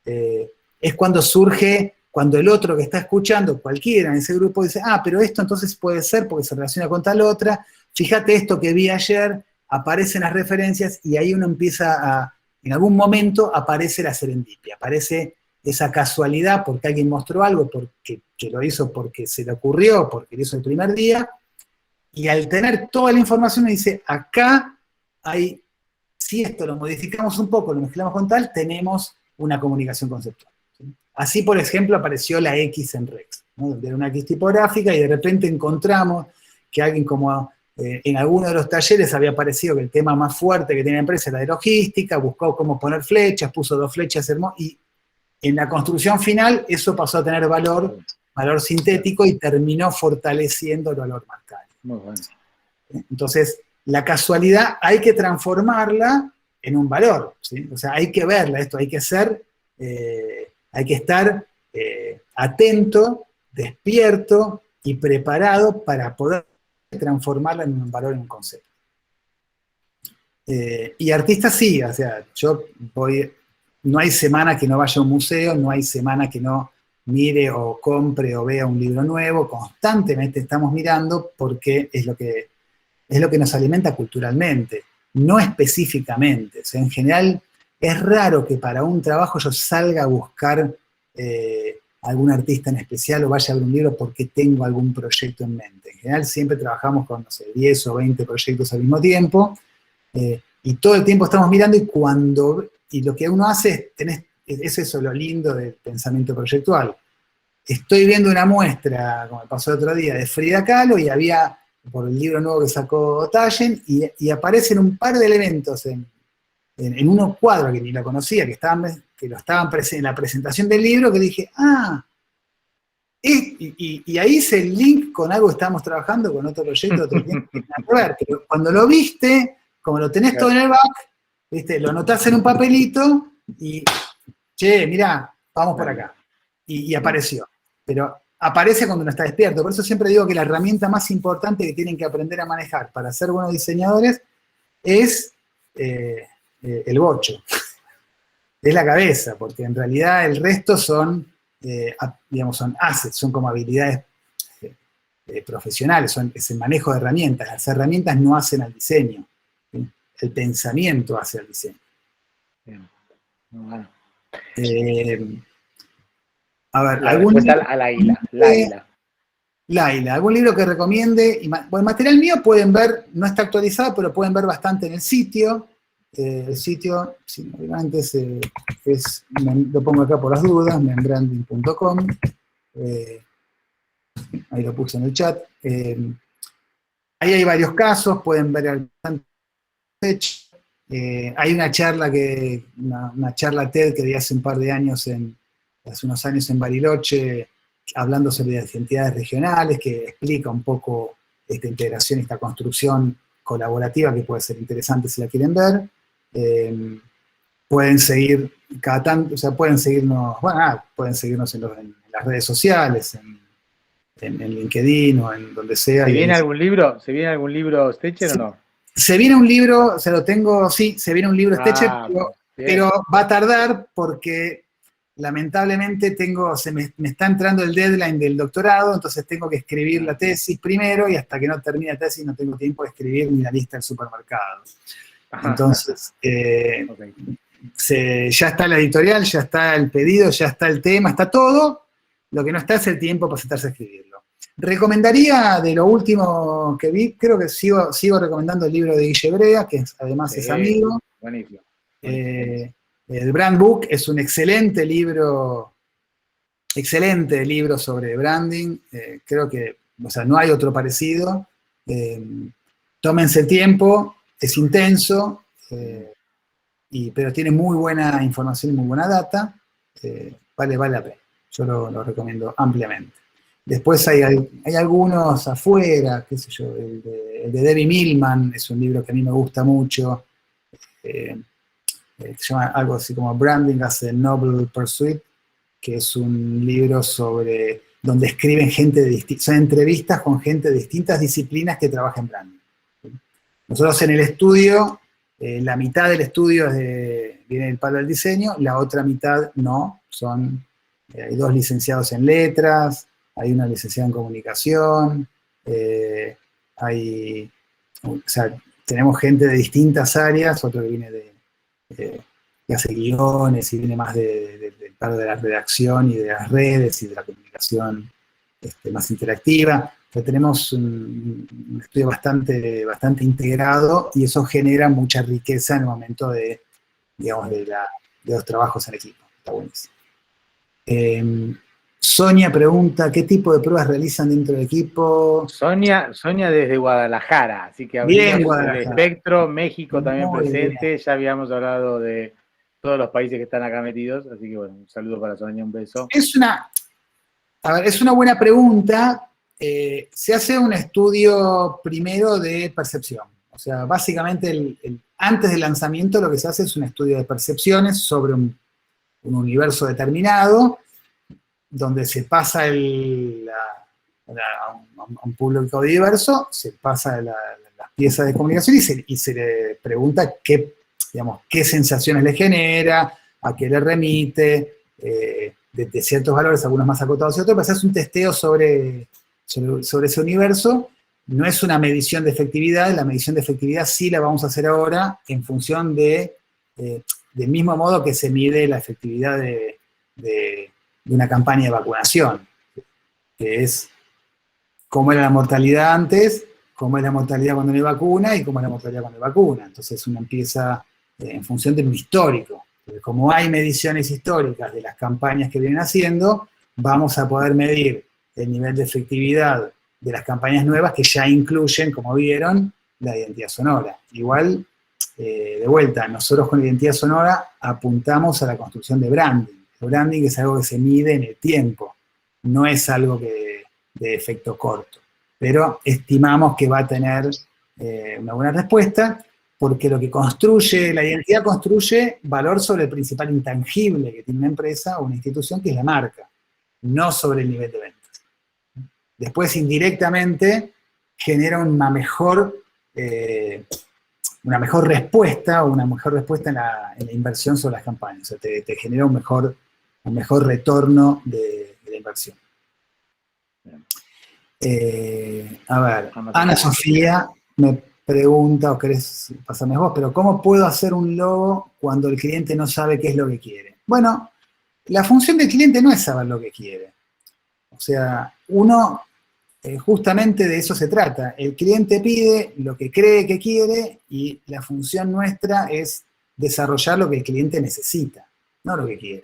es cuando surge, cuando el otro que está escuchando, cualquiera en ese grupo, dice, pero esto entonces puede ser porque se relaciona con tal otra, fíjate esto que vi ayer, aparecen las referencias y ahí uno empieza en algún momento aparece la serendipia, aparece esa casualidad porque alguien mostró algo, que lo hizo porque se le ocurrió, porque lo hizo el primer día, y al tener toda la información uno dice, acá hay, si esto lo modificamos un poco, lo mezclamos con tal, tenemos una comunicación conceptual. ¿Sí? Así, por ejemplo, apareció la X en Rex, ¿no? Donde era una X tipográfica y de repente encontramos que alguien como en alguno de los talleres había aparecido que el tema más fuerte que tenía la empresa era de logística, buscó cómo poner flechas, puso 2 flechas hermosas, y en la construcción final eso pasó a tener valor sintético y terminó fortaleciendo el valor marcario. Muy bueno. Entonces, la casualidad hay que transformarla en un valor, ¿sí? O sea, hay que verla, esto hay que hay que estar atento, despierto y preparado para poder transformarla en un valor, en un concepto. Y artista sí, o sea, no hay semana que no vaya a un museo, no hay semana que no mire o compre o vea un libro nuevo, constantemente estamos mirando porque es lo que nos alimenta culturalmente, no específicamente. O sea, en general es raro que para un trabajo yo salga a buscar algún artista en especial o vaya a ver un libro porque tengo algún proyecto en mente. En general siempre trabajamos con, no sé, 10 o 20 proyectos al mismo tiempo, y todo el tiempo estamos mirando y lo que uno hace es eso lo lindo del pensamiento proyectual. Estoy viendo una muestra, como me pasó el otro día, de Frida Kahlo, y había, por el libro nuevo que sacó Taschen, y aparecen un par de elementos en unos cuadros que ni lo conocía, que lo estaban en la presentación del libro, que dije, y ahí hice el link con algo que estábamos trabajando, con otro proyecto, otro tiempo, que nada que ver, pero cuando lo viste, como lo tenés todo en el back, ¿viste? Lo anotás en un papelito, y, che, mirá, vamos por acá. Y apareció. Pero aparece cuando uno está despierto. Por eso siempre digo que la herramienta más importante que tienen que aprender a manejar para ser buenos diseñadores es el bocho. Es la cabeza, porque en realidad el resto son assets, son como habilidades profesionales, es el manejo de herramientas. Las herramientas no hacen al diseño. ¿Sí? el pensamiento hacia el diseño. Bien. Bueno. A ver, La ¿algún respuesta libro? a Laila. Laila, ¿algún libro que recomiende? Bueno, el material mío pueden ver, no está actualizado, pero pueden ver bastante en el sitio. El sitio, si no, antes, lo pongo acá por las dudas, membranding.com. Ahí lo puse en el chat. Ahí hay varios casos, pueden ver el hecho. Hay una charla una charla TED que di hace un par de años, hace unos años en Bariloche, hablando sobre las identidades regionales, que explica un poco esta integración, esta construcción colaborativa que puede ser interesante si la quieren ver. Pueden seguir cada tanto, o sea, pueden seguirnos, pueden seguirnos en las redes sociales, en LinkedIn o en donde sea. ¿Se viene algún libro? Stecher o no? Se viene un libro, se viene un libro Stecher, pero va a tardar porque lamentablemente me está entrando el deadline del doctorado, entonces tengo que escribir la tesis primero y hasta que no termine la tesis no tengo tiempo de escribir ni la lista del supermercado. Entonces, ya está la editorial, ya está el pedido, ya está el tema, está todo, lo que no está es el tiempo para sentarse a escribirlo. Recomendaría de lo último que vi, creo que sigo recomendando el libro de Guille Brea, que además es amigo. Buenísimo. El Brand Book es un excelente libro sobre branding. Creo que, no hay otro parecido. Tómense el tiempo, es intenso, pero tiene muy buena información y muy buena data. Vale la pena. Yo lo recomiendo ampliamente. Después hay algunos afuera, qué sé yo, el de Debbie Millman es un libro que a mí me gusta mucho. Se llama algo así como Branding as a Noble Pursuit, que es un libro donde escriben son entrevistas con gente de distintas disciplinas que trabaja en branding. Nosotros en el estudio, la mitad del estudio viene del palo del diseño, la otra mitad no, hay 2 licenciados en letras, hay una licenciada en comunicación, tenemos gente de distintas áreas, otro que viene que hace guiones y viene más del paro de la redacción y de las redes y de la comunicación más interactiva. Pero tenemos un estudio bastante integrado y eso genera mucha riqueza en el momento de los trabajos en equipo. Está buenísimo. Sonia pregunta, ¿qué tipo de pruebas realizan dentro del equipo? Sonia desde Guadalajara, así que abrimos el espectro, México también muy presente, bien. Ya habíamos hablado de todos los países que están acá metidos, así que bueno, un saludo para Sonia, un beso. Es una buena pregunta. Se hace un estudio primero de percepción, o sea, básicamente antes del lanzamiento lo que se hace es un estudio de percepciones sobre un universo determinado, donde se pasa a un público diverso, se pasa las piezas de comunicación y se le pregunta qué sensaciones le genera, a qué le remite, de ciertos valores, algunos más acotados y otros, pero se hace un testeo sobre ese universo. No es una medición de efectividad, la medición de efectividad sí la vamos a hacer ahora en función del mismo modo que se mide la efectividad de una campaña de vacunación, que es cómo era la mortalidad antes, cómo es la mortalidad cuando no hay vacuna y cómo es la mortalidad cuando hay vacuna. Entonces uno empieza en función de un histórico. Como hay mediciones históricas de las campañas que vienen haciendo, vamos a poder medir el nivel de efectividad de las campañas nuevas que ya incluyen, como vieron, la identidad sonora. Igual, de vuelta, nosotros con la identidad sonora apuntamos a la construcción de branding. El branding es algo que se mide en el tiempo, no es algo de efecto corto. Pero estimamos que va a tener una buena respuesta, porque lo que construye, la identidad construye valor sobre el principal intangible que tiene una empresa o una institución, que es la marca, no sobre el nivel de ventas. Después, indirectamente, genera una mejor respuesta, en la inversión sobre las campañas. O sea, te genera un mejor retorno de la inversión. A ver, Ana Sofía me pregunta, o querés pasarme vos, pero ¿cómo puedo hacer un logo cuando el cliente no sabe qué es lo que quiere? Bueno, la función del cliente no es saber lo que quiere. O sea, justamente de eso se trata. El cliente pide lo que cree que quiere y la función nuestra es desarrollar lo que el cliente necesita, no lo que quiere.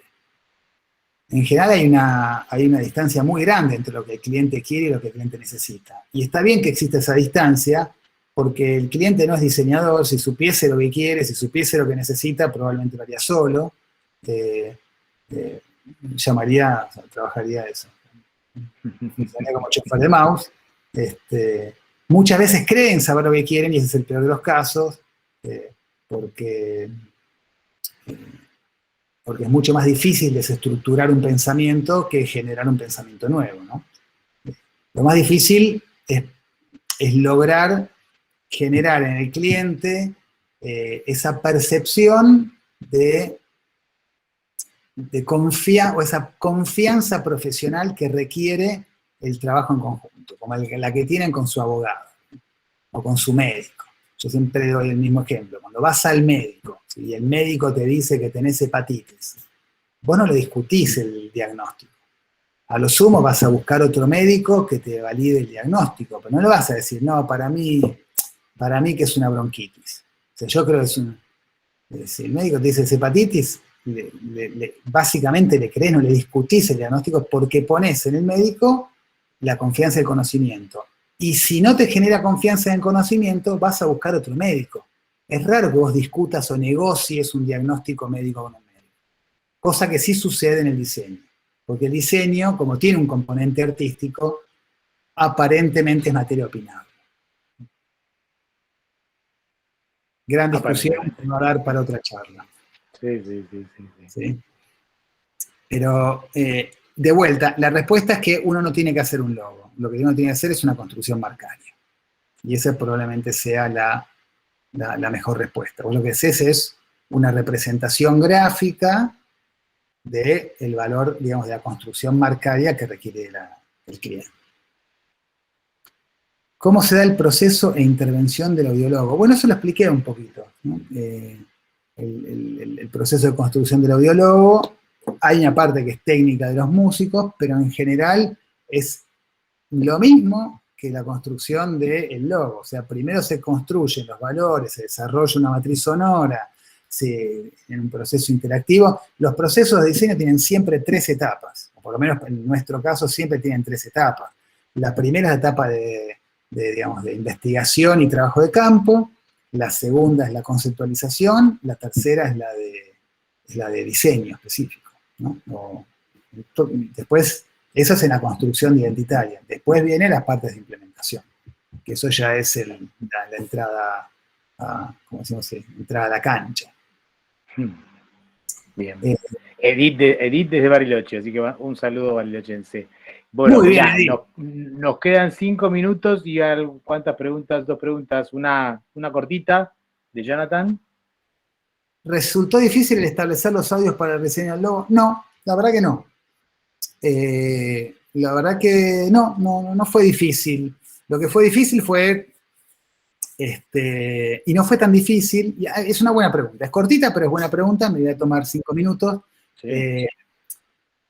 En general hay una distancia muy grande entre lo que el cliente quiere y lo que el cliente necesita. Y está bien que exista esa distancia, porque el cliente no es diseñador. Si supiese lo que quiere, si supiese lo que necesita, probablemente lo haría solo. Trabajaría eso. Funcionaría como chofer de mouse. Muchas veces creen saber lo que quieren y ese es el peor de los casos, porque es mucho más difícil desestructurar un pensamiento que generar un pensamiento nuevo, ¿no? Lo más difícil es lograr generar en el cliente esa percepción o esa confianza profesional que requiere el trabajo en conjunto, como la que tienen con su abogado o con su médico. Yo siempre doy el mismo ejemplo. Cuando vas al médico, ¿sí? Y el médico te dice que tenés hepatitis, vos no le discutís el diagnóstico. A lo sumo vas a buscar otro médico que te valide el diagnóstico, pero no le vas a decir, no, para mí que es una bronquitis. O sea, yo creo que si el médico te dice es hepatitis, básicamente le crees, no le discutís el diagnóstico porque pones en el médico la confianza y el conocimiento. Y si no te genera confianza en el conocimiento, vas a buscar otro médico. Es raro que vos discutas o negocies un diagnóstico médico con un médico. Cosa que sí sucede en el diseño. Porque el diseño, como tiene un componente artístico, aparentemente es materia opinable. Gran discusión que va a dar para otra charla. Sí. Pero, de vuelta, la respuesta es que uno no tiene que hacer un logo. Lo que uno tiene que hacer es una construcción marcaria. Y esa probablemente sea la mejor respuesta. Vos lo que haces es una representación gráfica del valor, digamos, de la construcción marcaria que requiere el cliente. ¿Cómo se da el proceso e intervención del audiólogo? Bueno, eso lo expliqué un poquito, ¿no? El proceso de construcción del audiólogo, hay una parte que es técnica de los músicos, pero en general es lo mismo que la construcción del logo. O sea, primero se construyen los valores, se desarrolla una matriz sonora, en un proceso interactivo. Los procesos de diseño tienen siempre 3 etapas, o por lo menos en nuestro caso siempre tienen 3 etapas. La primera es la etapa de investigación y trabajo de campo, la segunda es la conceptualización, la tercera es la de diseño específico, ¿no? Después, eso es en la construcción identitaria. Después vienen las partes de implementación, que eso ya es la entrada ¿cómo decimos? Entrada a la cancha. Bien. Edith desde Bariloche, así que un saludo barilochense. Bueno, muy bien, nos quedan 5 minutos y ¿cuántas preguntas? 2 preguntas, una cortita de Jonathan. ¿Resultó difícil el establecer los audios para el diseño del logo? No, la verdad que no. La verdad que no fue difícil. Lo que fue difícil fue, y no fue tan difícil, es una buena pregunta, es cortita pero es buena pregunta, me voy a tomar 5 minutos. Sí.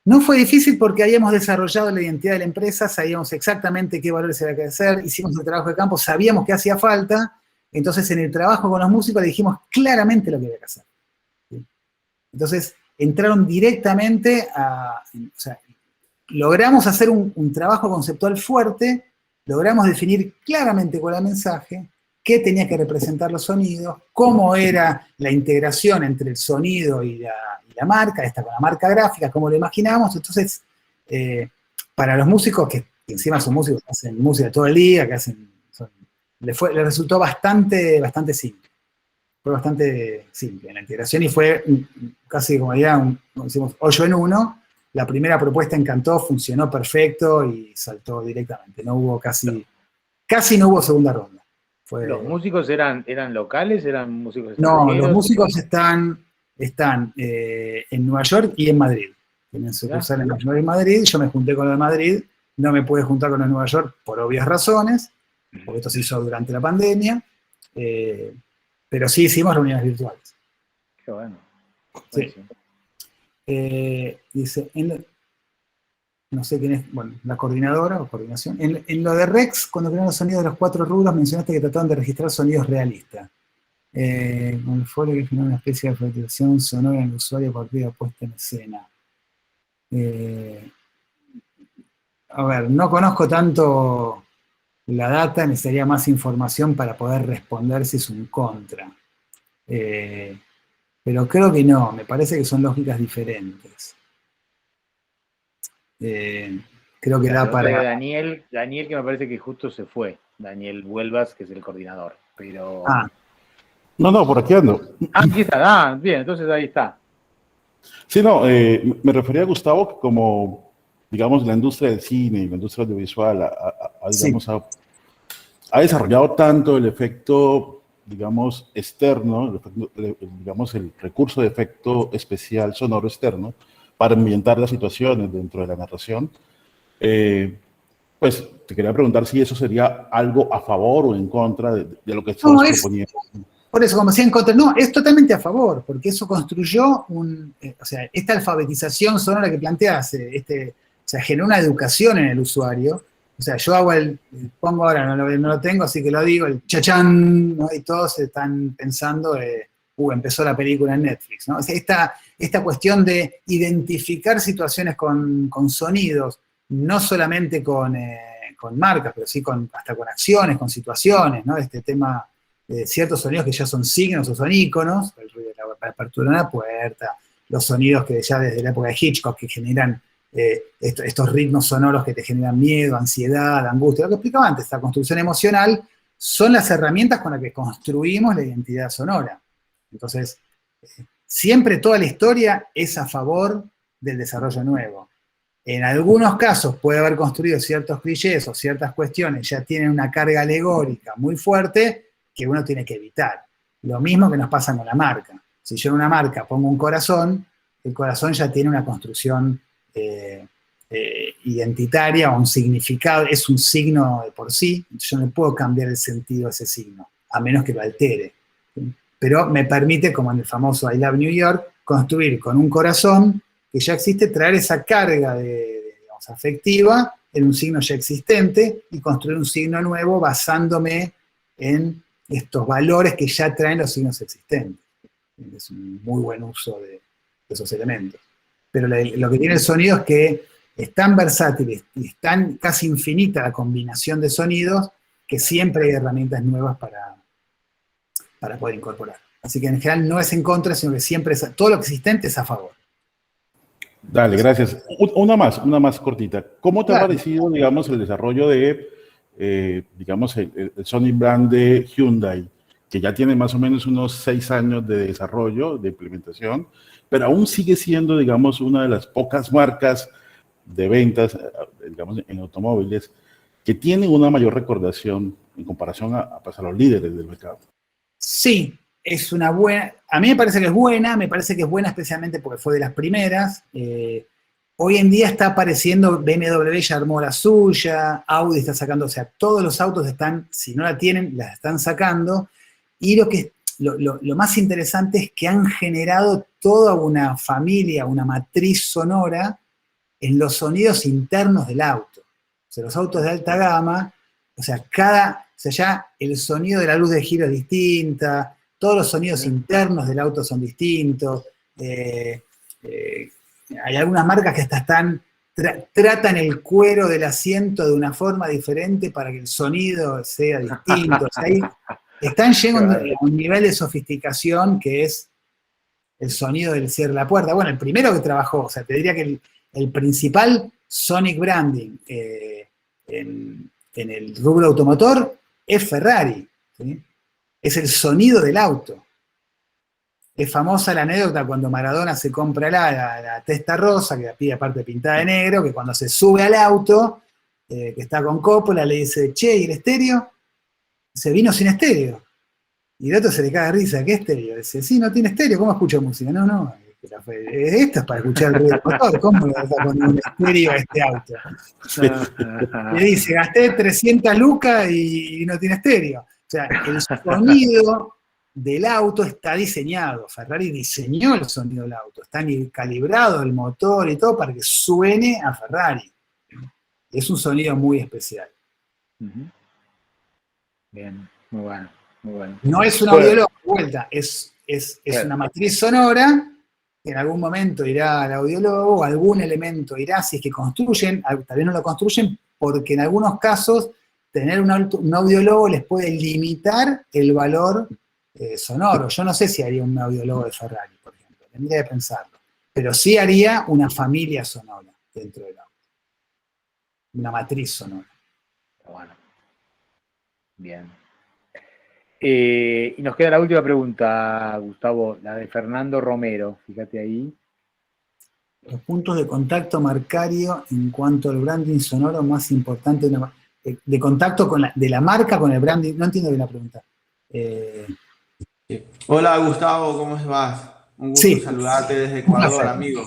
No fue difícil porque habíamos desarrollado la identidad de la empresa, sabíamos exactamente qué valores había que hacer, hicimos el trabajo de campo, sabíamos qué hacía falta, entonces en el trabajo con los músicos le dijimos claramente lo que había que hacer. ¿Sí? Entonces entraron directamente o sea, logramos hacer un trabajo conceptual fuerte, logramos definir claramente cuál era el mensaje, qué tenía que representar los sonidos, cómo era la integración entre el sonido y la marca, esta con la marca gráfica, cómo lo imaginábamos. Entonces, para los músicos, que encima son músicos que hacen música todo el día, les resultó bastante simple. Fue bastante simple la integración y fue casi como decimos, 8 en 1. La primera propuesta encantó, funcionó perfecto y saltó directamente. No hubo casi no hubo segunda ronda. ¿Los músicos eran locales? ¿Eran músicos extranjeros? No, los músicos están en Nueva York y en Madrid. Tienen sucursal en Nueva York y Madrid. Yo me junté con los de Madrid, no me pude juntar con los de Nueva York por obvias razones, porque esto se hizo durante la pandemia. Pero sí hicimos reuniones virtuales. Qué bueno. Sí. Dice, no sé quién es, bueno, la coordinadora o coordinación. En lo de Rex, cuando crearon los sonidos de los 4 rubros, mencionaste que trataban de registrar sonidos realistas. Con el folio que generó una especie de alfabetización sonora en el usuario a partir de la puesta en escena. A ver, no conozco tanto la data, necesitaría más información para poder responder si es un contra. Pero creo que no, me parece que son lógicas diferentes. Creo que da para... Daniel, que me parece que justo se fue. Daniel Vuelvas, que es el coordinador. Pero... No, por aquí ando. Aquí está. Bien, entonces ahí está. Sí, no, me refería a Gustavo que como, digamos, la industria del cine y la industria audiovisual ha desarrollado tanto el efecto, digamos, externo, digamos, el recurso de efecto especial sonoro externo para ambientar las situaciones dentro de la narración. Pues te quería preguntar si eso sería algo a favor o en contra de lo que estamos proponiendo. Por eso, como decía en contra, no, es totalmente a favor, porque eso construyó o sea, esta alfabetización sonora que planteas, o sea, generó una educación en el usuario. O sea, yo hago pongo ahora, no lo tengo, así que lo digo, el chachán, ¿no? Y todos están pensando, empezó la película en Netflix, ¿no? O sea, esta cuestión de identificar situaciones con sonidos, no solamente con marcas, pero sí hasta con acciones, con situaciones, ¿no? Este tema de ciertos sonidos que ya son signos o son íconos, el ruido de la apertura de una puerta, los sonidos que ya desde la época de Hitchcock que generan estos ritmos sonoros que te generan miedo, ansiedad, angustia, lo que explicaba antes, esta construcción emocional, son las herramientas con las que construimos la identidad sonora. Entonces, siempre toda la historia es a favor del desarrollo nuevo. En algunos casos puede haber construido ciertos clichés o ciertas cuestiones, ya tienen una carga alegórica muy fuerte que uno tiene que evitar. Lo mismo que nos pasa con la marca. Si yo en una marca pongo un corazón, el corazón ya tiene una construcción identitaria o un significado, es un signo de por sí, yo no puedo cambiar el sentido de ese signo, a menos que lo altere. Pero me permite, como en el famoso I Love New York, construir con un corazón que ya existe, traer esa carga digamos, afectiva en un signo ya existente y construir un signo nuevo basándome en estos valores que ya traen los signos existentes. Es un muy buen uso de esos elementos. Pero lo que tiene el sonido es que es tan versátil y es tan casi infinita la combinación de sonidos que siempre hay herramientas nuevas para poder incorporar. Así que en general no es en contra, sino que siempre todo lo existente es a favor. Dale, gracias. Una más cortita. ¿Cómo te ha parecido, digamos, el desarrollo de, digamos, el Sonic brand de Hyundai, que ya tiene más o menos unos 6 años de desarrollo, de implementación, pero aún sigue siendo, digamos, una de las pocas marcas de ventas, digamos, en automóviles, que tienen una mayor recordación en comparación a los líderes del mercado? Sí, es una buena, a mí me parece que es buena especialmente porque fue de las primeras. Hoy en día está apareciendo, BMW ya armó la suya, Audi está sacando, o sea, todos los autos están, si no la tienen, la están sacando, y lo más interesante es que han generado toda una familia, una matriz sonora en los sonidos internos del auto. O sea, los autos de alta gama, o sea, ya el sonido de la luz de giro es distinta, todos los sonidos internos del auto son distintos. Hay algunas marcas que hasta tratan el cuero del asiento de una forma diferente para que el sonido sea distinto. O sea, están llegando a un nivel de sofisticación que es el sonido del cierre de la puerta. Bueno, el primero que trabajó, o sea, te diría que el principal Sonic branding en el rubro automotor es Ferrari, ¿sí? Es el sonido del auto. Es famosa la anécdota cuando Maradona se compra la Testa Rosa, que la pide aparte pintada de negro, que cuando se sube al auto, que está con Coppola, le dice, che, ¿y el estéreo? Se vino sin estéreo. Y el otro se le caga de risa, ¿qué estéreo? Dice, sí, no tiene estéreo, ¿cómo escucho música? No, esto es para escuchar el ruido del motor, ¿cómo le vas a poner un estéreo a este auto? Le dice, gasté 300 lucas y no tiene estéreo. sea, el sonido del auto está diseñado. Ferrari diseñó el sonido del auto. Está calibrado el motor y todo para que suene a Ferrari. Es un sonido muy especial. Ujú. Bien, muy bueno, muy bueno. No es un Bueno, audiólogo de vuelta, es Claro. una matriz sonora que en algún momento irá al audiólogo, o algún elemento irá, si es que construyen, tal vez no lo construyen, porque en algunos casos tener un audiólogo les puede limitar el valor sonoro. Yo no sé si haría un audiólogo de Ferrari, por ejemplo, tendría que pensarlo, pero sí haría una familia sonora dentro del auto, una matriz sonora. Bueno, bien. Y nos queda la última pregunta, Gustavo, la de Fernando Romero. Fíjate ahí. Los puntos de contacto marcario en cuanto al branding sonoro más importante de contacto de la marca con el branding. No entiendo bien la pregunta. Hola Gustavo, ¿cómo vas? Un gusto Sí, saludarte desde un Ecuador, placer. amigo.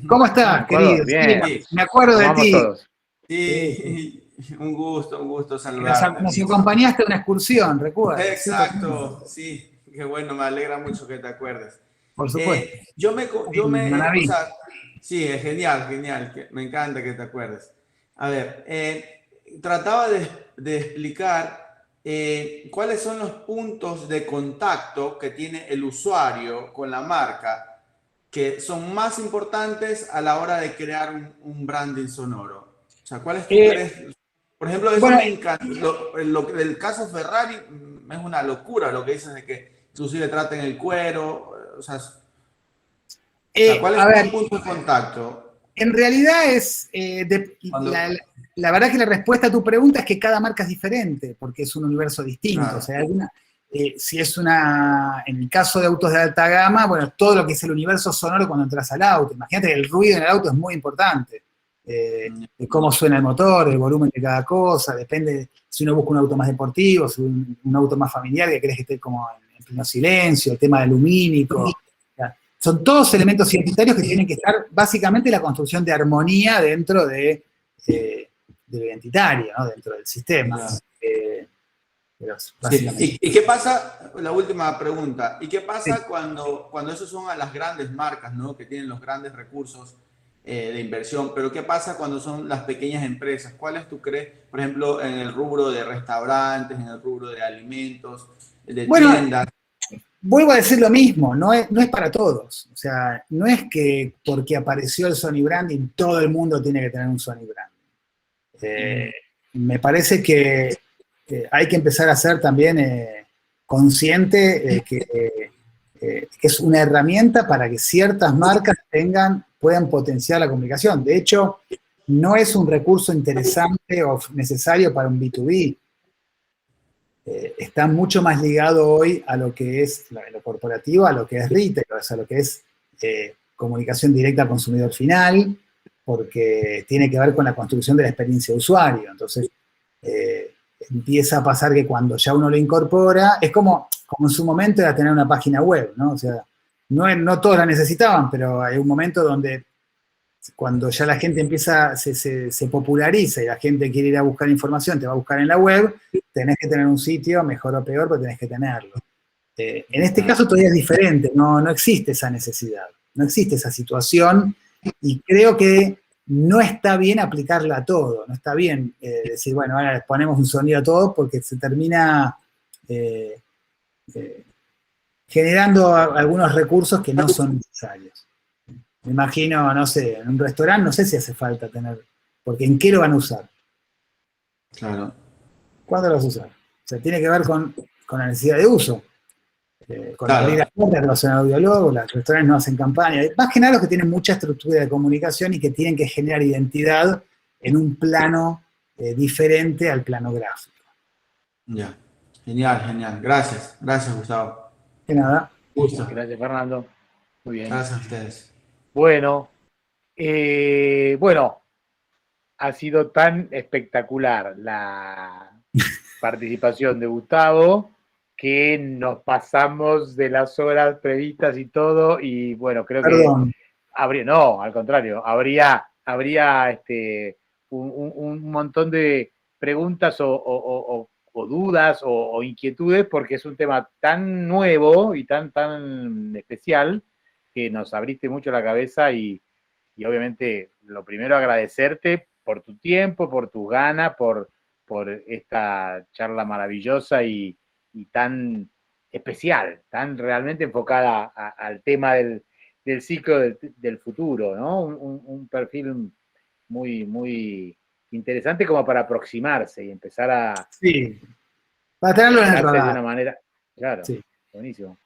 ¿Cómo estás, querido? Bien. Sí, Me acuerdo ¿Cómo de vamos ti. todos? sí, un gusto Que saludarte, nos amigo. acompañaste a una excursión, recuerda. Exacto, sí, qué bueno, me alegra mucho que te acuerdes. Por supuesto. O sea, sí, es genial, me encanta que te acuerdes. A ver, trataba de explicar cuáles son los puntos de contacto que tiene el usuario con la marca que son más importantes a la hora de crear un branding sonoro. O sea, ¿cuáles tú crees? Por ejemplo, eso Bueno, me encanta. El caso Ferrari es una locura lo que dices de que inclusive traten el cuero. O sea, ¿cuáles a son ver, los puntos de contacto? en realidad Cuando, la verdad que la respuesta a tu pregunta es que cada marca es diferente, porque es un universo distinto. claro. O sea, si es en el caso de autos de alta gama, bueno, todo lo que es el universo sonoro cuando entras al auto. Imagínate que el ruido en el auto es muy importante. De cómo suena el motor, el volumen de cada cosa, depende si uno busca un auto más deportivo, si un auto más familiar que querés que esté como en pleno silencio, el tema del lumínico. Son todos elementos identitarios que tienen que estar básicamente la construcción de armonía dentro de lo identitario, ¿no? Dentro del sistema. Pero básicamente. Sí. ¿Y qué pasa? La última pregunta. ¿Y qué pasa cuando esos son a las grandes marcas, ¿no? Que tienen los grandes recursos de inversión? Pero ¿qué pasa cuando son las pequeñas empresas? ¿Cuáles tú crees, por ejemplo, en el rubro de restaurantes, en el rubro de alimentos, de tiendas? Vuelvo a decir lo mismo, no es para todos. O sea, no es que porque apareció el Sony Branding todo el mundo tiene que tener un Sony Branding. Me parece que hay que empezar a ser también consciente que es una herramienta para que ciertas marcas puedan potenciar la comunicación. De hecho, no es un recurso interesante o necesario para un B2B. Está mucho más ligado hoy a lo que es lo corporativo, a lo que es retail, o sea, a lo que es comunicación directa al consumidor final, porque tiene que ver con la construcción de la experiencia de usuario. Entonces, empieza a pasar que cuando ya uno lo incorpora, es como en su momento era tener una página web, ¿no? O sea, no todos la necesitaban, pero hay un momento donde cuando ya la gente se populariza y la gente quiere ir a buscar información, te va a buscar en la web, tenés que tener un sitio, mejor o peor, pero tenés que tenerlo. En este caso todavía es diferente, no existe esa necesidad, no existe esa situación, y creo que no está bien aplicarla a todo, no está bien decir, bueno, ahora les ponemos un sonido a todo, porque se termina generando algunos recursos que no son necesarios. Me imagino, no sé, en un restaurante no sé si hace falta tener, porque ¿en qué lo van a usar? Claro. ¿Cuándo lo vas a usar? O sea, tiene que ver con la necesidad de uso. Con Claro. abrir las puertas, los audiólogos, los restaurantes no hacen campaña. Más que nada los que tienen mucha estructura de comunicación y que tienen que generar identidad en un plano diferente al plano gráfico. Ya. Genial. Gracias, Gustavo. De nada. Gusto. Gracias, Fernando. Muy bien. Gracias a ustedes. Bueno, ha sido tan espectacular la participación de Gustavo que nos pasamos de las horas previstas y todo, y bueno, creo Perdón. que no, al contrario, habría un montón de preguntas o o dudas o inquietudes, porque es un tema tan nuevo y tan especial que nos abriste mucho la cabeza y obviamente lo primero agradecerte por tu tiempo, por tus ganas, por esta charla maravillosa y tan especial, tan realmente enfocada al tema del ciclo del futuro, ¿no? Un perfil muy interesante como para aproximarse y empezar a... Sí, para tenerlo en el radar. De una manera... Claro, sí. Buenísimo.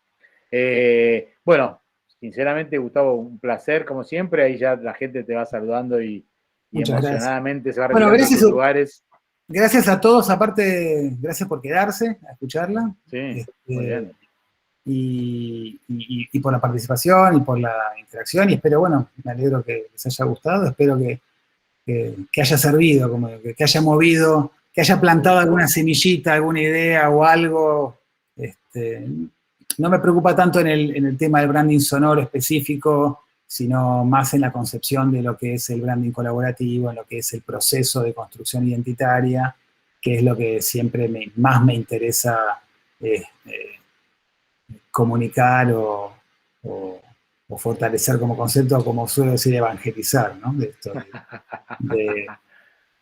Bueno, sinceramente, Gustavo, un placer, como siempre. Ahí ya la gente te va saludando y emocionadamente se va retirando a sus lugares. Gracias a todos, aparte, gracias por quedarse a escucharla. Sí, muy bien. Y por la participación y por la interacción. Y espero, bueno, me alegro que les haya gustado. Espero que haya servido, como que haya movido, que haya plantado alguna semillita, alguna idea o algo. No me preocupa tanto en el tema del branding sonoro específico, sino más en la concepción de lo que es el branding colaborativo, en lo que es el proceso de construcción identitaria, que es lo que siempre más me interesa comunicar o fortalecer como concepto, como suelo decir, evangelizar, ¿no?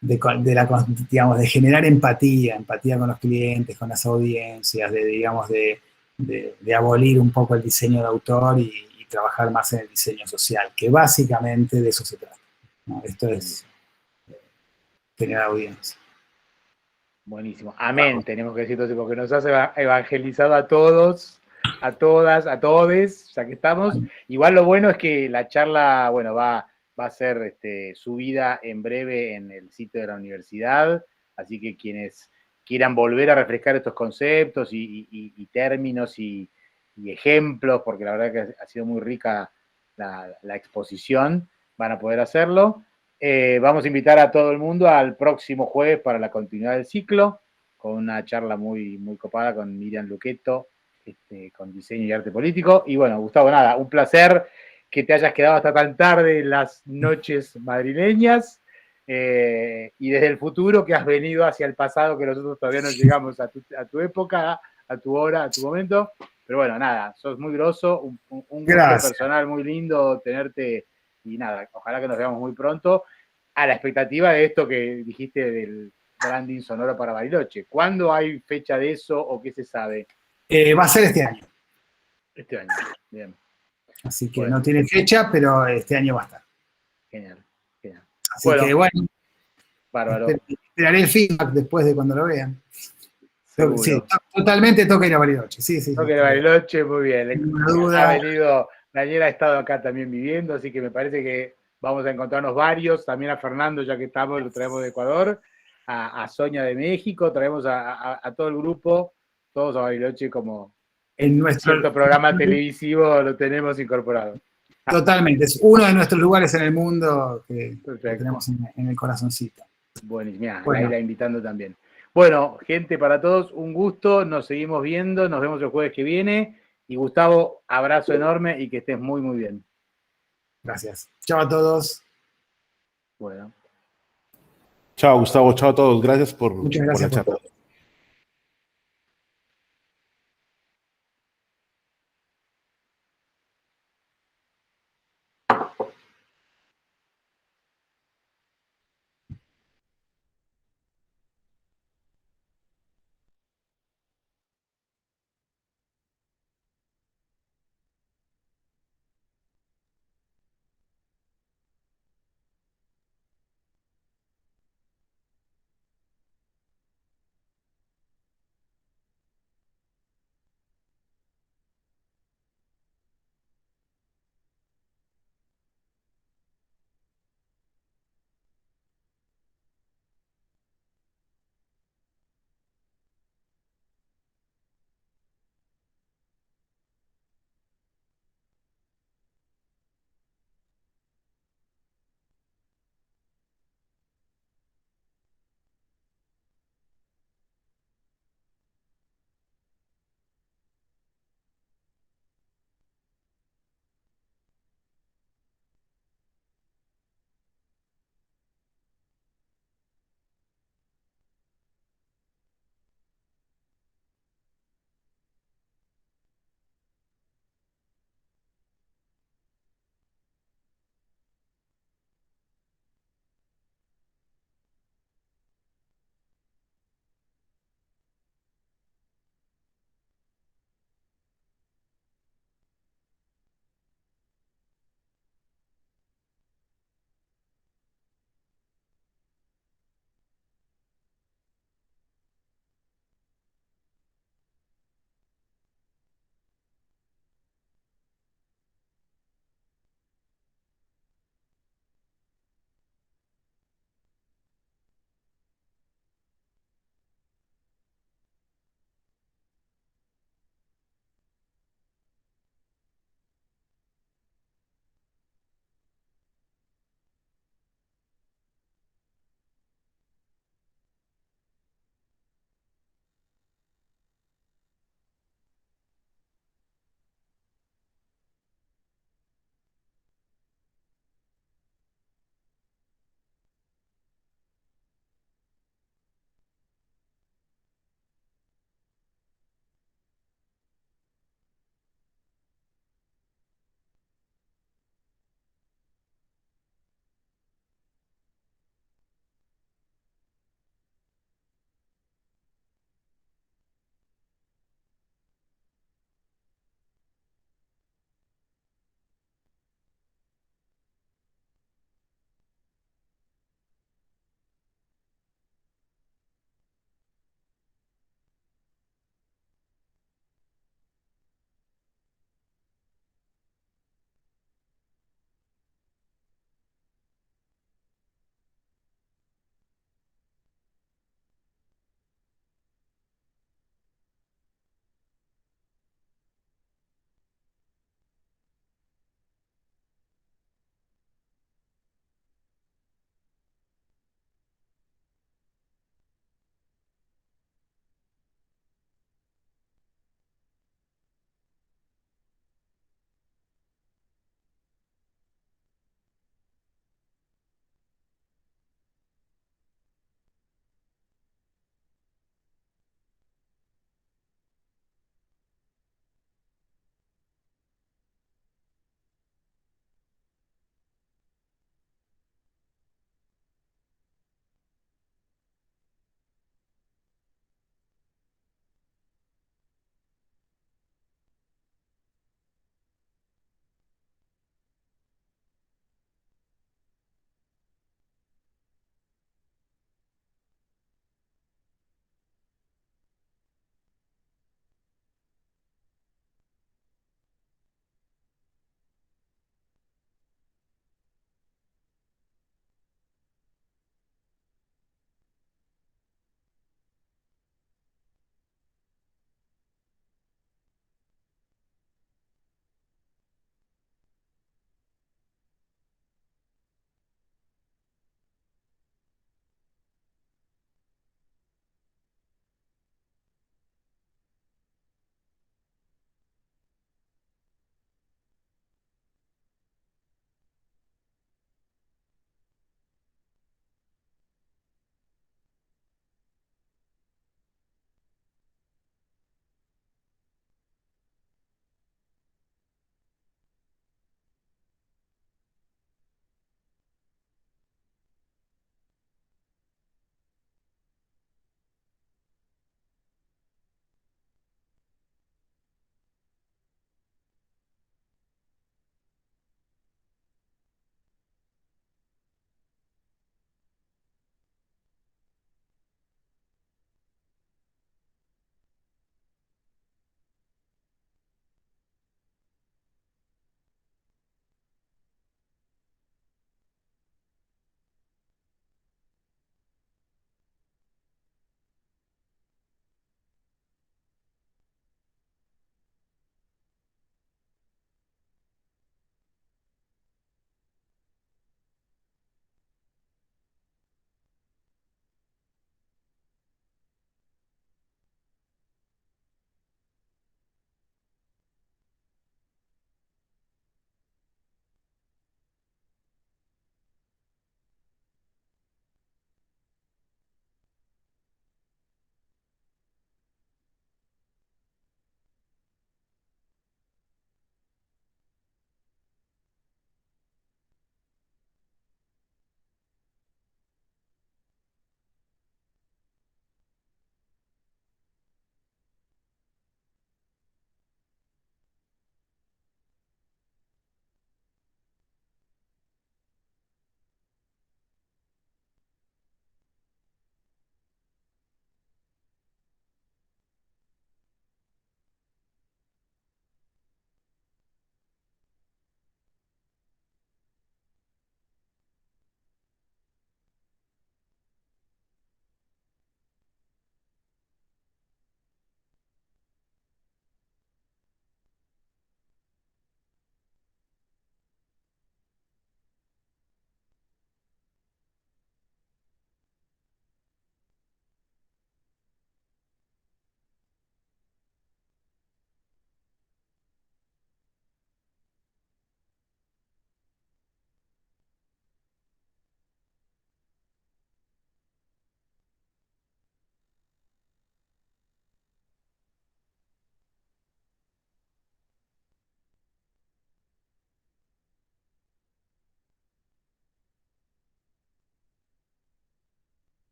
De generar empatía con los clientes, con las audiencias, de abolir un poco el diseño de autor y trabajar más en el diseño social, que básicamente de eso se trata, ¿no? Esto es generar audiencia. Buenísimo. Amén, tenemos que decir entonces, porque nos has evangelizado a todos, a todas, a todes, ya que estamos. Igual lo bueno es que la charla, bueno, va a ser subida en breve en el sitio de la universidad, así que quienes quieran volver a refrescar estos conceptos y términos y ejemplos, porque la verdad que ha sido muy rica la exposición, van a poder hacerlo. Vamos a invitar a todo el mundo al próximo jueves para la continuidad del ciclo, con una charla muy copada con Miriam Luquetto, con diseño y arte político. Y bueno, Gustavo, nada, un placer que te hayas quedado hasta tan tarde en las noches madrileñas, y desde el futuro que has venido hacia el pasado, que nosotros todavía no llegamos a tu época, a tu hora, a tu momento. Pero bueno, nada, sos muy groso, un gusto personal muy lindo tenerte, y nada, ojalá que nos veamos muy pronto, a la expectativa de esto que dijiste del branding sonoro para Bariloche. ¿Cuándo hay fecha de eso o qué se sabe? Va a ser este año. Este año, bien. Así que no tiene fecha, pero este año va a estar. Genial. Así que bueno, bárbaro. Esperaré el feedback después de cuando lo vean. Seguro. Sí, totalmente toca ir a Bariloche. Sí. Toca ir a Bariloche, muy bien. Ninguna duda. Ha venido, Daniel ha estado acá también viviendo, así que me parece que vamos a encontrarnos varios. También a Fernando, ya que estamos, lo traemos de Ecuador, a Sonia de México, traemos a todo el grupo, todos a Bariloche, como en nuestro programa televisivo lo tenemos incorporado. Totalmente, es uno de nuestros lugares en el mundo que tenemos en el corazoncito. Buenísimo, ahí la invitando también. Bueno, gente, para todos, un gusto, nos seguimos viendo, nos vemos el jueves que viene. Y Gustavo, abrazo enorme y que estés muy bien. Gracias. Chao a todos. Bueno. Chao, Gustavo, chao a todos. Gracias por Muchas gracias la charla.